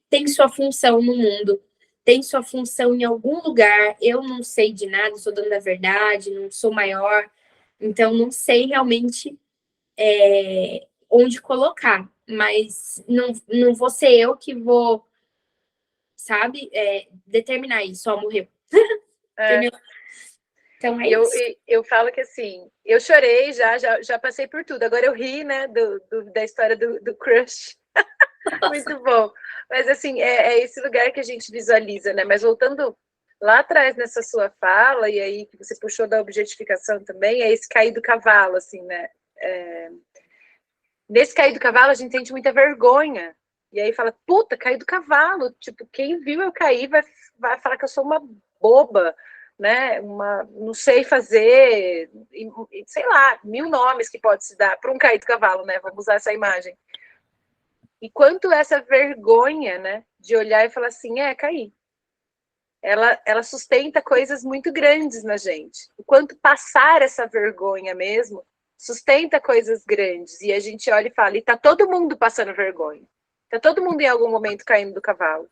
tem sua função no mundo, tem sua função em algum lugar, eu não sei de nada, sou dona da verdade, não sou maior, então não sei realmente onde colocar, mas não vou ser eu que vou, sabe, determinar isso, ó, morreu. É. Entendeu? Então é Eu, isso. eu falo que assim, eu chorei já passei por tudo. Agora eu ri, né, da história do crush. Muito bom. Mas assim, é esse lugar que a gente visualiza, né? Mas voltando lá atrás nessa sua fala, e aí que você puxou da objetificação também, é esse cair do cavalo, assim, né? Nesse cair do cavalo, a gente sente muita vergonha. E aí fala, puta, caí do cavalo. Tipo, quem viu eu cair vai falar que eu sou uma boba, né? Não sei fazer, sei lá, 1000 nomes que pode se dar para um cair do cavalo, né? Vamos usar essa imagem. E quanto essa vergonha, né, de olhar e falar assim, caí. Ela sustenta coisas muito grandes na gente. O quanto passar essa vergonha mesmo sustenta coisas grandes. E a gente olha e fala, e tá todo mundo passando vergonha. Tá todo mundo em algum momento caindo do cavalo.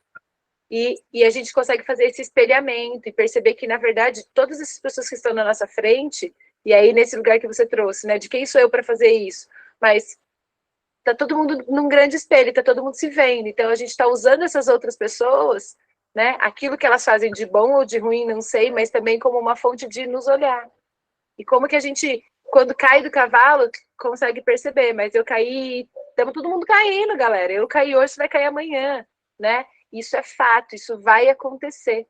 E a gente consegue fazer esse espelhamento e perceber que, na verdade, todas essas pessoas que estão na nossa frente, e aí nesse lugar que você trouxe, né, de quem sou eu para fazer isso? Mas tá todo mundo num grande espelho, tá todo mundo se vendo. Então a gente está usando essas outras pessoas, né? Aquilo que elas fazem de bom ou de ruim, não sei, mas também como uma fonte de nos olhar. E como que a gente, quando cai do cavalo, consegue perceber, mas eu caí, estamos todo mundo caindo, galera. Eu caí hoje, você vai cair amanhã, né? Isso é fato, isso vai acontecer.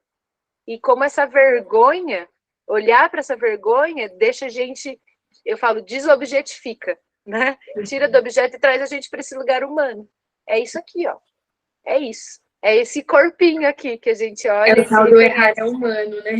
E como essa vergonha, olhar para essa vergonha, deixa a gente, eu falo, desobjetifica, né? Tira do objeto e traz a gente para esse lugar humano. É isso aqui, ó. É isso. É esse corpinho aqui que a gente É olha o e se tal do errar reconhece. é humano, né?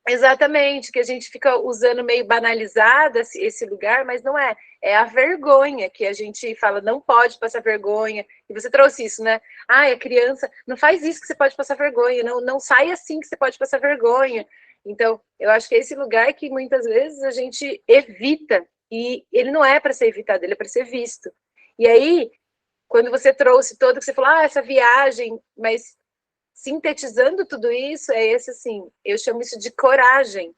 Exatamente, que a gente fica usando meio banalizado esse lugar, mas não é. É a vergonha que a gente fala, não pode passar vergonha. E você trouxe isso, né? Ah, a criança, não faz isso que você pode passar vergonha, não sai assim que você pode passar vergonha. Então, eu acho que é esse lugar que muitas vezes a gente evita, e ele não é para ser evitado, ele é para ser visto. E aí, quando você trouxe todo, que você falou, essa viagem, mas sintetizando tudo isso, é esse assim, eu chamo isso de coragem.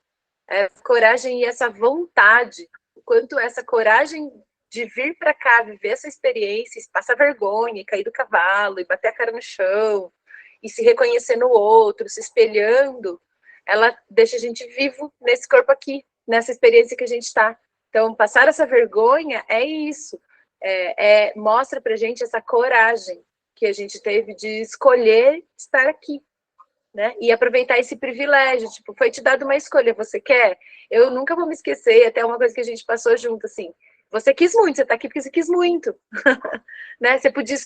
Coragem e essa vontade. O quanto essa coragem de vir para cá, viver essa experiência, passar vergonha, cair do cavalo, e bater a cara no chão, e se reconhecer no outro, se espelhando, ela deixa a gente vivo nesse corpo aqui, nessa experiência que a gente está. Então, passar essa vergonha é isso. Mostra pra gente essa coragem que a gente teve de escolher estar aqui, né? E aproveitar esse privilégio, tipo, foi te dado uma escolha, você quer? Eu nunca vou me esquecer, até uma coisa que a gente passou junto, assim, você quis muito, você tá aqui porque você quis muito, né?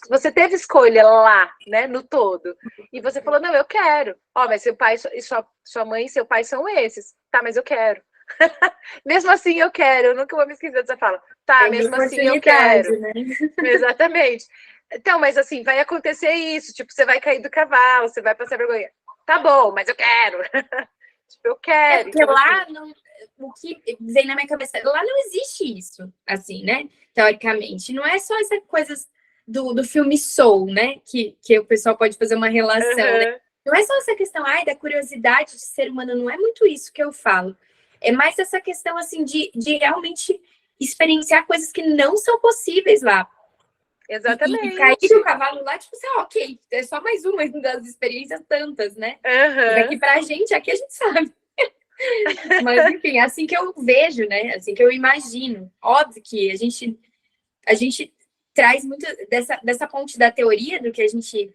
Você teve escolha lá, né, no todo, e você falou, não, eu quero. Ó, mas seu pai e sua mãe e seu pai são esses. Tá, mas eu quero. Mesmo assim eu quero, eu nunca vou me esquecer dessa fala. Tá, É uma mesmo assim eu oportunidade, quero. né? Exatamente. Então, mas assim, vai acontecer isso, tipo, você vai cair do cavalo, você vai passar vergonha. Tá bom, mas eu quero. Tipo, eu quero. Porque Então, lá, assim, não, o que vem na minha cabeça, lá não existe isso, assim, né? Teoricamente. Não é só essa coisa do filme Soul, né? Que o pessoal pode fazer uma relação, né? uhum, Não é só essa questão, da curiosidade de ser humano, não é muito isso que eu falo. É mais essa questão, assim, de realmente experienciar coisas que não são possíveis lá. E cair do exatamente. cavalo lá, tipo assim, ok, é só mais uma das experiências tantas, né? Mas aqui Uhum. pra gente, aqui a gente sabe. Mas, enfim, é assim que eu vejo, né? Assim que eu imagino. Óbvio que a gente a gente traz muito dessa ponte da teoria, do que a gente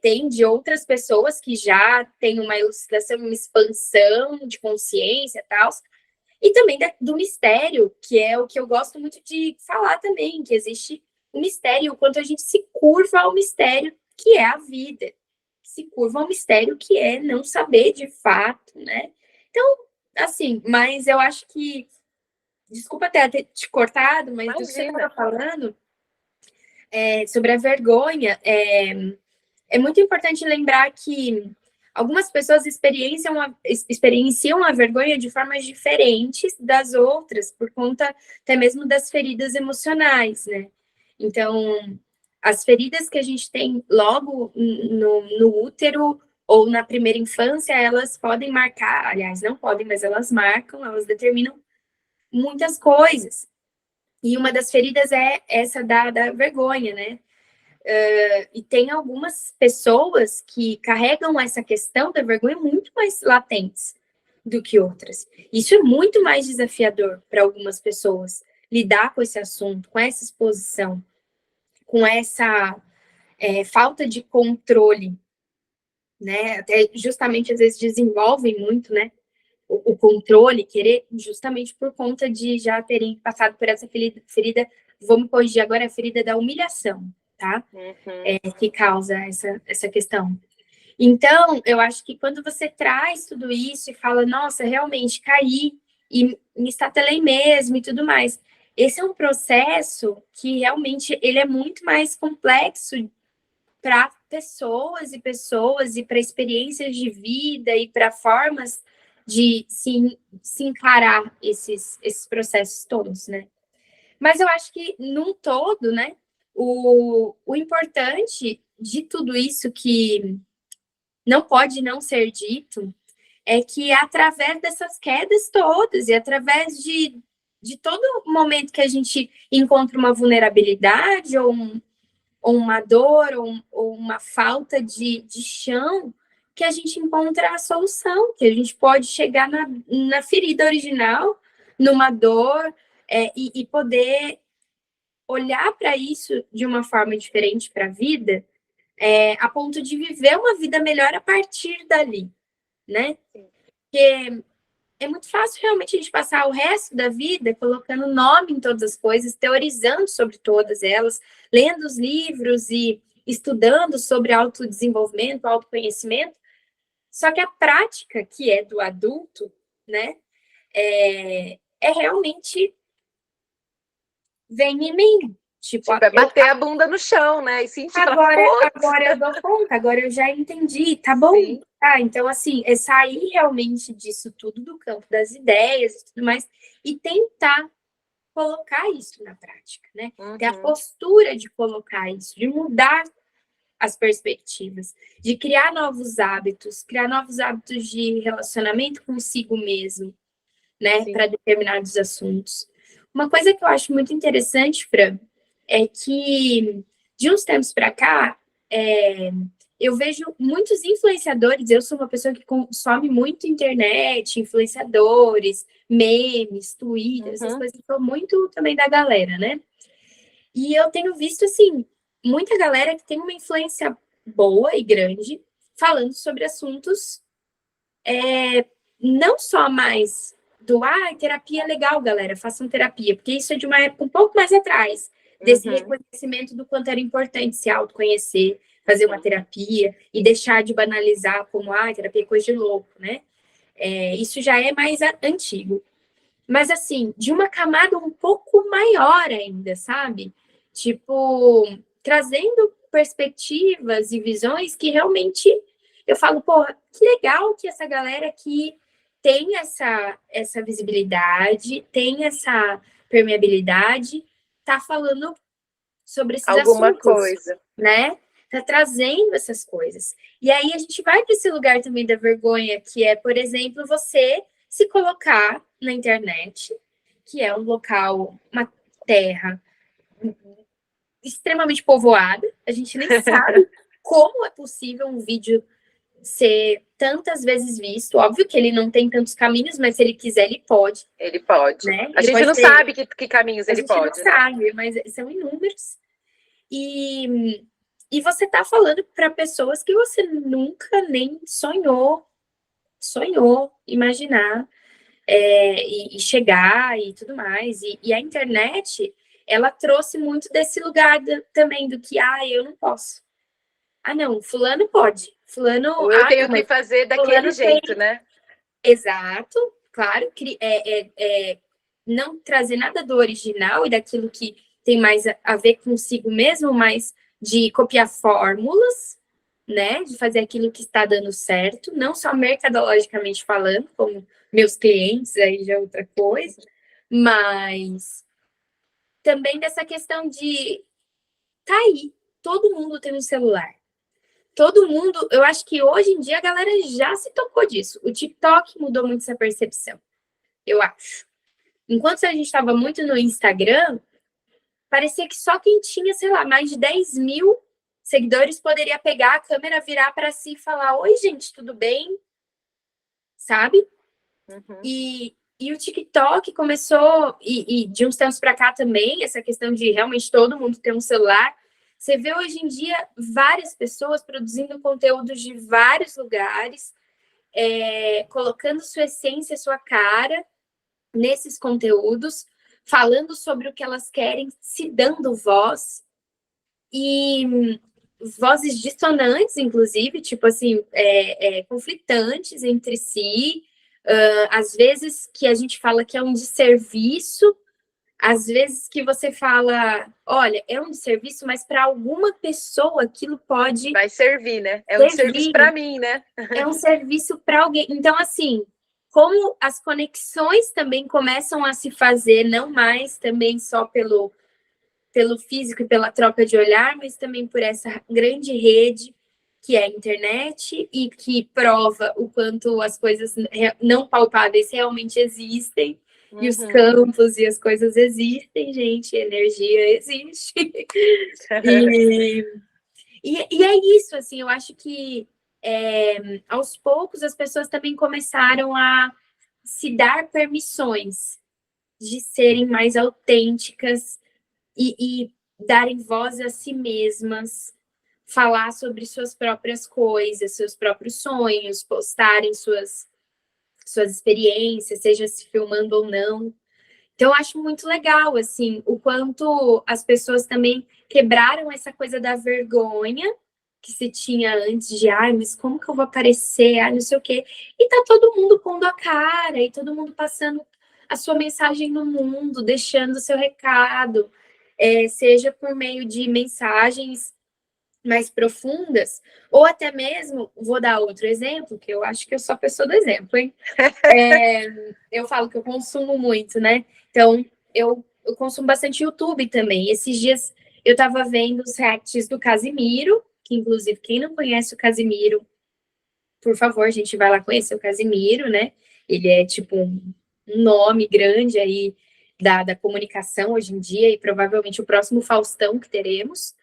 tem de outras pessoas que já têm uma elucidação, uma expansão de consciência e tal, e também do mistério, que é o que eu gosto muito de falar também, que existe o mistério, o quanto a gente se curva ao mistério, que é a vida, se curva ao mistério, que é não saber de fato, né? Então, assim, mas eu acho que, desculpa até ter te cortado, mas do que você estava falando, sobre a vergonha, é muito importante lembrar que algumas pessoas experienciam a vergonha de formas diferentes das outras, por conta até mesmo das feridas emocionais, né? Então, as feridas que a gente tem logo no útero ou na primeira infância, elas podem marcar, aliás, não podem, mas elas marcam, elas determinam muitas coisas. E uma das feridas é essa da vergonha, né? E tem algumas pessoas que carregam essa questão da vergonha muito mais latentes do que outras. Isso é muito mais desafiador para algumas pessoas, lidar com esse assunto, com essa exposição, com essa falta de controle, né? Até justamente às vezes desenvolvem muito, né? O controle, querer, justamente por conta de já terem passado por essa ferida, vamos corrigir agora, a ferida da humilhação, tá? Que causa essa questão. Então, eu acho que quando você traz tudo isso e fala, nossa, realmente caí e me estatelei mesmo e tudo mais, esse é um processo que realmente ele é muito mais complexo para pessoas e para experiências de vida e para formas de se encarar esses processos todos, né? Mas eu acho que, num todo, né, o importante de tudo isso que não pode não ser dito é que através dessas quedas todas e através de todo momento que a gente encontra uma vulnerabilidade ou uma dor ou uma falta de chão, que a gente encontra a solução, que a gente pode chegar na ferida original, numa dor, e poder olhar para isso de uma forma diferente para a vida, a ponto de viver uma vida melhor a partir dali, né? Porque é muito fácil realmente a gente passar o resto da vida colocando nome em todas as coisas, teorizando sobre todas elas, lendo os livros e estudando sobre autodesenvolvimento, autoconhecimento, só que a prática, que é do adulto, né, realmente vem em mim. Tipo, é bater a bunda no chão, né? E sentir agora eu dou conta, agora eu já entendi, tá bom? Sim. Tá, então, assim, é sair realmente disso tudo do campo das ideias e tudo mais, e tentar colocar isso na prática, né? Ter a postura de colocar isso, de mudar as perspectivas, de criar novos hábitos de relacionamento consigo mesmo, né? Para determinados assuntos. Uma coisa que eu acho muito interessante, Fran, é que de uns tempos para cá, eu vejo muitos influenciadores, eu sou uma pessoa que consome muito internet, influenciadores, memes, Twitter, essas coisas, sou muito também da galera, né? E eu tenho visto, assim, muita galera que tem uma influência boa e grande, falando sobre assuntos não só mais terapia é legal, galera, façam terapia, porque isso é de uma época um pouco mais atrás, desse reconhecimento do quanto era importante se autoconhecer, fazer uma terapia e deixar de banalizar como, terapia é coisa de louco, né? Isso já é mais antigo. Mas, assim, de uma camada um pouco maior ainda, sabe? Tipo, trazendo perspectivas e visões que realmente eu falo, porra, que legal que essa galera aqui tem essa visibilidade, tem essa permeabilidade, tá falando sobre esses assuntos, coisa, né? Tá trazendo essas coisas. E aí a gente vai para esse lugar também da vergonha, que é, por exemplo, você se colocar na internet, que é um local, uma terra extremamente povoada, a gente nem sabe como é possível um vídeo ser tantas vezes visto. Óbvio que ele não tem tantos caminhos, mas se ele quiser, ele pode. Ele pode. Né? A Ele gente pode não sabe que caminhos ele pode. A gente não sabe, mas são inúmeros. E você está falando para pessoas que você nunca nem sonhou imaginar e chegar e tudo mais. E a internet, ela trouxe muito desse lugar também do que, eu não posso. Não, fulano pode. Fulano... Ou eu tenho não, que fazer daquele jeito, né? Exato, claro. Não trazer nada do original e daquilo que tem mais a ver consigo mesmo, mas de copiar fórmulas, né? De fazer aquilo que está dando certo, não só mercadologicamente falando, como meus clientes, aí já é outra coisa, mas também dessa questão de tá aí, todo mundo tem um celular. Todo mundo, eu acho que hoje em dia a galera já se tocou disso. O TikTok mudou muito essa percepção, eu acho. Enquanto a gente estava muito no Instagram, parecia que só quem tinha, sei lá, mais de 10 mil seguidores poderia pegar a câmera, virar para si e falar: oi, gente, tudo bem? Sabe? Uhum. E o TikTok começou, e de uns tempos para cá também, essa questão de realmente todo mundo ter um celular. Você vê hoje em dia várias pessoas produzindo conteúdos de vários lugares, colocando sua essência, sua cara nesses conteúdos, falando sobre o que elas querem, se dando voz, e vozes dissonantes, inclusive, tipo assim, conflitantes entre si, às vezes que a gente fala que é um desserviço, às vezes que você fala, olha, é um desserviço, mas para alguma pessoa aquilo pode... Vai servir, né? É um desserviço para mim, né? É um serviço para alguém. Então, assim, como as conexões também começam a se fazer, não mais também só pelo físico e pela troca de olhar, mas também por essa grande rede que é a internet e que prova o quanto as coisas não palpáveis realmente existem. E os campos e as coisas existem, gente, energia existe. E é isso, assim, eu acho que aos poucos as pessoas também começaram a se dar permissões de serem mais autênticas e darem voz a si mesmas, falar sobre suas próprias coisas, seus próprios sonhos, postarem suas experiências, seja se filmando ou não. Então, eu acho muito legal, assim, o quanto as pessoas também quebraram essa coisa da vergonha que se tinha antes de, mas como que eu vou aparecer? Não sei o quê. E tá todo mundo pondo a cara, e todo mundo passando a sua mensagem no mundo, deixando o seu recado, seja por meio de mensagens mais profundas, ou até mesmo, vou dar outro exemplo, que eu acho que eu sou a pessoa do exemplo, hein? Eu falo que eu consumo muito, né? Então, eu consumo bastante YouTube também. Esses dias eu tava vendo os reacts do Casimiro, que inclusive, quem não conhece o Casimiro, por favor, a gente vai lá conhecer o Casimiro, né? Ele é tipo um nome grande aí da comunicação hoje em dia, e provavelmente o próximo Faustão que teremos.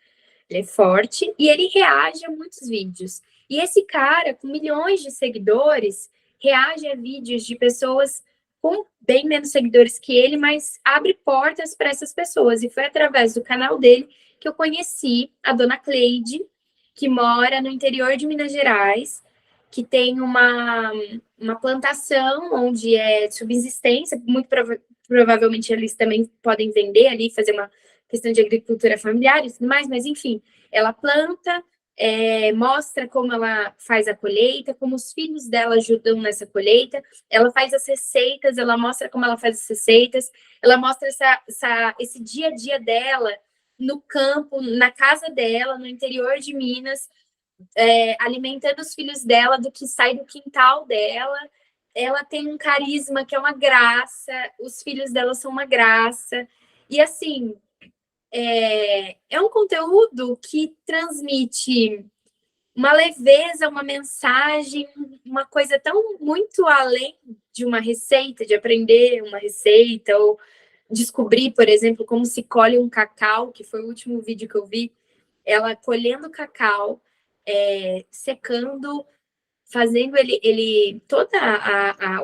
Ele é forte e ele reage a muitos vídeos. E esse cara, com milhões de seguidores, reage a vídeos de pessoas com bem menos seguidores que ele, mas abre portas para essas pessoas. E foi através do canal dele que eu conheci a dona Cleide, que mora no interior de Minas Gerais, que tem uma plantação onde é subsistência, muito provavelmente eles também podem vender ali, fazer uma questão de agricultura familiar e tudo mais, mas enfim, ela planta, mostra como ela faz a colheita, como os filhos dela ajudam nessa colheita, ela faz as receitas, ela mostra como ela faz as receitas, ela mostra esse dia a dia dela no campo, na casa dela, no interior de Minas, alimentando os filhos dela do que sai do quintal dela. Ela tem um carisma que é uma graça, os filhos dela são uma graça, e assim, é um conteúdo que transmite uma leveza, uma mensagem, uma coisa tão muito além de uma receita, de aprender uma receita, ou descobrir, por exemplo, como se colhe um cacau, que foi o último vídeo que eu vi, ela colhendo cacau, secando fazendo todo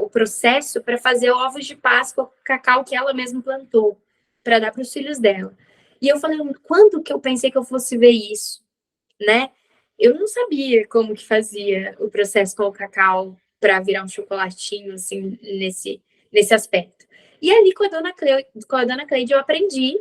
o processo para fazer ovos de Páscoa com cacau que ela mesma plantou, para dar para os filhos dela. E eu falei, quando que eu pensei que eu fosse ver isso, né? Eu não sabia como que fazia o processo com o cacau para virar um chocolatinho, assim, nesse aspecto. E ali com a dona Cleide eu aprendi,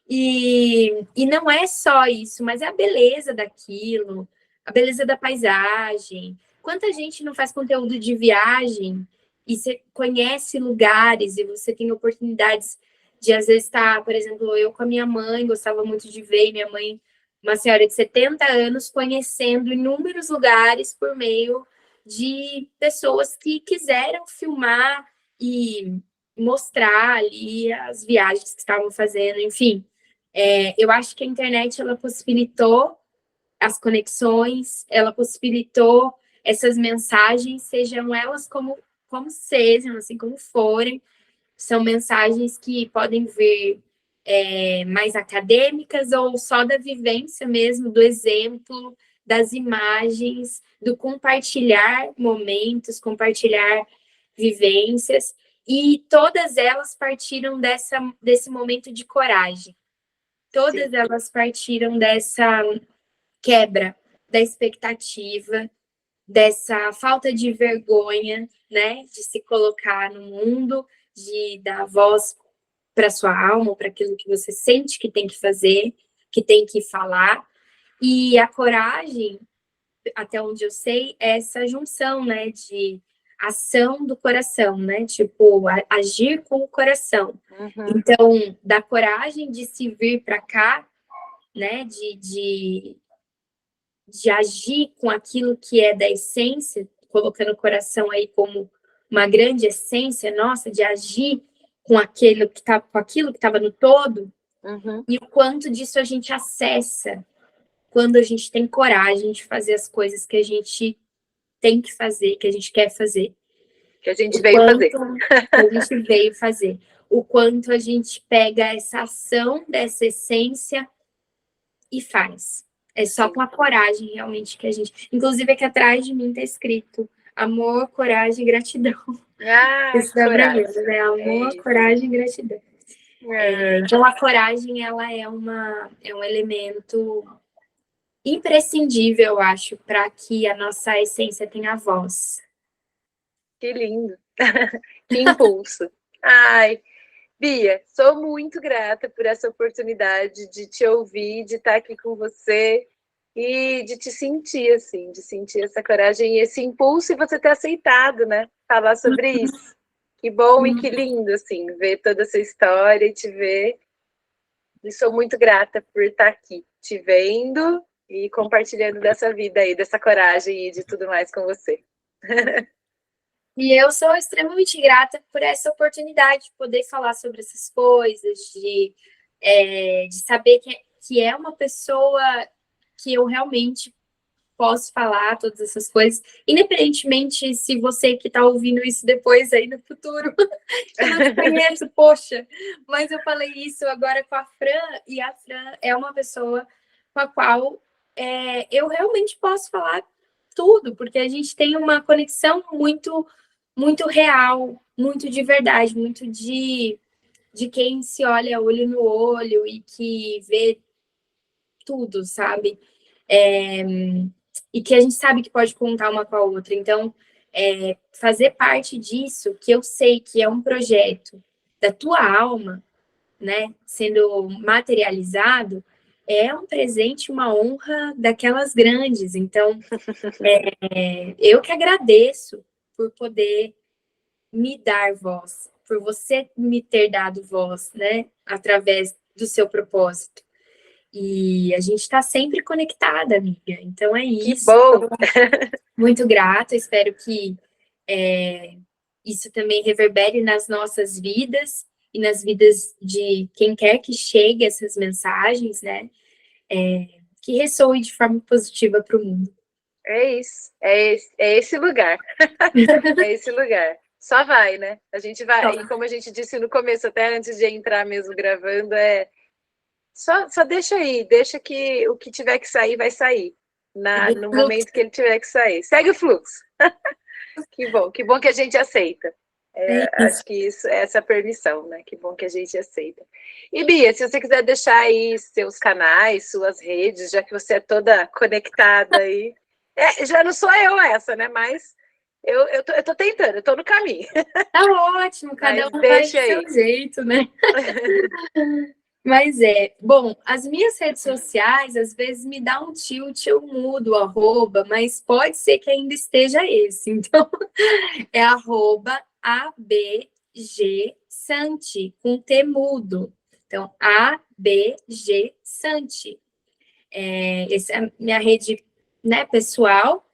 e não é só isso, mas é a beleza daquilo, a beleza da paisagem. Quanta gente não faz conteúdo de viagem e você conhece lugares e você tem oportunidades de, às vezes, estar, por exemplo, eu com a minha mãe, gostava muito de ver, e minha mãe, uma senhora de 70 anos, conhecendo inúmeros lugares por meio de pessoas que quiseram filmar e mostrar ali as viagens que estavam fazendo, enfim. Eu acho que a internet ela possibilitou as conexões, ela possibilitou essas mensagens, sejam elas como sejam, assim como forem, são mensagens que podem vir mais acadêmicas ou só da vivência mesmo, do exemplo, das imagens, do compartilhar momentos, compartilhar vivências, e todas elas partiram desse momento de coragem. Todas elas partiram dessa quebra da expectativa, dessa falta de vergonha, né, de se colocar no mundo, de dar voz para sua alma, para aquilo que você sente que tem que fazer, que tem que falar. E a coragem, até onde eu sei, é essa junção, né, de ação do coração, né, tipo, agir com o coração. Então, da coragem de se vir para cá, né, de agir com aquilo que é da essência, colocando o coração aí como uma grande essência nossa, de agir com aquilo que estava no todo, e o quanto disso a gente acessa quando a gente tem coragem de fazer as coisas que a gente tem que fazer, que a gente quer fazer. Que a gente veio fazer. Que a gente veio fazer. O quanto a gente pega essa ação dessa essência e faz. É só com a coragem, realmente, que a gente... Inclusive, aqui atrás de mim está escrito amor, coragem e gratidão. Isso dá pra ver, né? Amor, coragem e gratidão. Então, a coragem, ela é um elemento imprescindível, eu acho, para que a nossa essência tenha voz. Que lindo. Que impulso. Ai, Bia, sou muito grata por essa oportunidade de te ouvir, de estar aqui com você e de te sentir, assim, de sentir essa coragem e esse impulso e você ter aceitado, né? Falar sobre isso. Que bom e que lindo, assim, ver toda essa história e te ver. E sou muito grata por estar aqui, te vendo e compartilhando dessa vida aí, dessa coragem e de tudo mais com você. E eu sou extremamente grata por essa oportunidade de poder falar sobre essas coisas, de saber que é uma pessoa que eu realmente posso falar todas essas coisas, independentemente se você que está ouvindo isso depois aí no futuro, eu não te conheço, poxa, mas eu falei isso agora com a Fran, e a Fran é uma pessoa com a qual eu realmente posso falar tudo, porque a gente tem uma conexão muito, muito real, muito de verdade, muito de quem se olha olho no olho e que vê tudo, sabe? E que a gente sabe que pode contar uma com a outra. Então, fazer parte disso, que eu sei que é um projeto da tua alma, né, sendo materializado, é um presente, uma honra daquelas grandes. Então, eu que agradeço por poder me dar voz, por você me ter dado voz, né, através do seu propósito. E a gente está sempre conectada, amiga. Então é isso. Que bom! Muito grata. Espero que isso também reverbere nas nossas vidas e nas vidas de quem quer que chegue essas mensagens, né? Que ressoe de forma positiva para o mundo. É isso. É esse lugar. É esse lugar. Só vai, né? A gente vai. E como a gente disse no começo, até antes de entrar mesmo gravando, só deixa aí, deixa que o que tiver que sair, vai sair. no momento que ele tiver que sair. Segue o fluxo. Que bom que a gente aceita. Acho que essa permissão, né? Que bom que a gente aceita. E Bia, se você quiser deixar aí seus canais, suas redes, já que você é toda conectada aí. Já não sou eu essa, né? Mas eu tô tentando, eu tô no caminho. Tá ótimo, cada um vai do seu jeito, né? Mas bom, as minhas redes sociais, às vezes me dá um tilt, eu mudo o arroba, mas pode ser que ainda esteja esse. Então, é arroba abgsanti, com T mudo. Então, abgsanti. Essa é a minha rede, né, pessoal.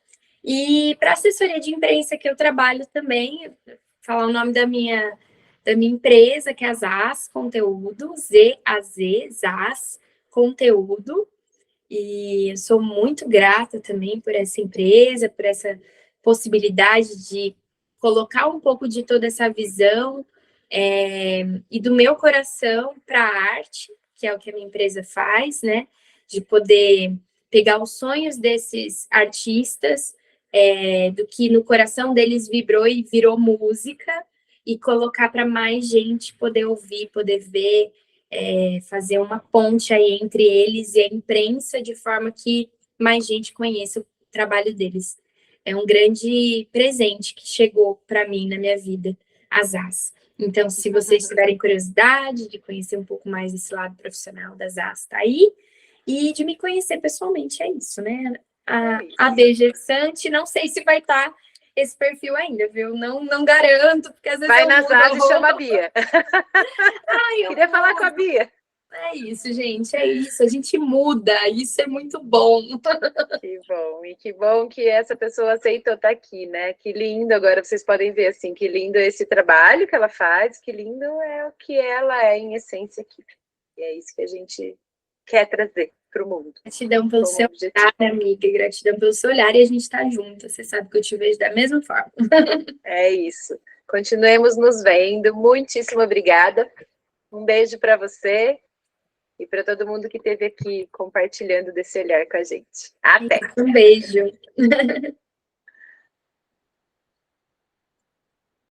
E para assessoria de imprensa que eu trabalho também, falar o nome da minha empresa, que é a ZAS Conteúdo, Z-A-Z, ZAS Conteúdo. E eu sou muito grata também por essa empresa, por essa possibilidade de colocar um pouco de toda essa visão e do meu coração para a arte, que é o que a minha empresa faz, né? De poder pegar os sonhos desses artistas, do que no coração deles vibrou e virou música, e colocar para mais gente poder ouvir, poder ver, fazer uma ponte aí entre eles e a imprensa, de forma que mais gente conheça o trabalho deles. É um grande presente que chegou para mim na minha vida, as ZAS. Então, se vocês tiverem curiosidade de conhecer um pouco mais desse lado profissional das ZAS, tá aí. E de me conhecer pessoalmente, é isso, né? A BG Sante, não sei se vai estar esse perfil ainda, viu? Não garanto, porque às vezes vai nas ZAS e chama a Bia. Ai, queria falar com a Bia. É isso, gente, é isso. A gente muda, isso é muito bom. Que bom, e que bom que essa pessoa aceitou estar aqui, né? Que lindo, agora vocês podem ver assim, que lindo esse trabalho que ela faz, que lindo é o que ela é em essência aqui. E é isso que a gente quer trazer para o mundo. Gratidão pelo seu olhar, amiga, gratidão pelo seu olhar, e a gente está junto. Você sabe que eu te vejo da mesma forma. É isso. Continuemos nos vendo. Muitíssimo obrigada. Um beijo para você e para todo mundo que esteve aqui compartilhando desse olhar com a gente. Até! Um beijo!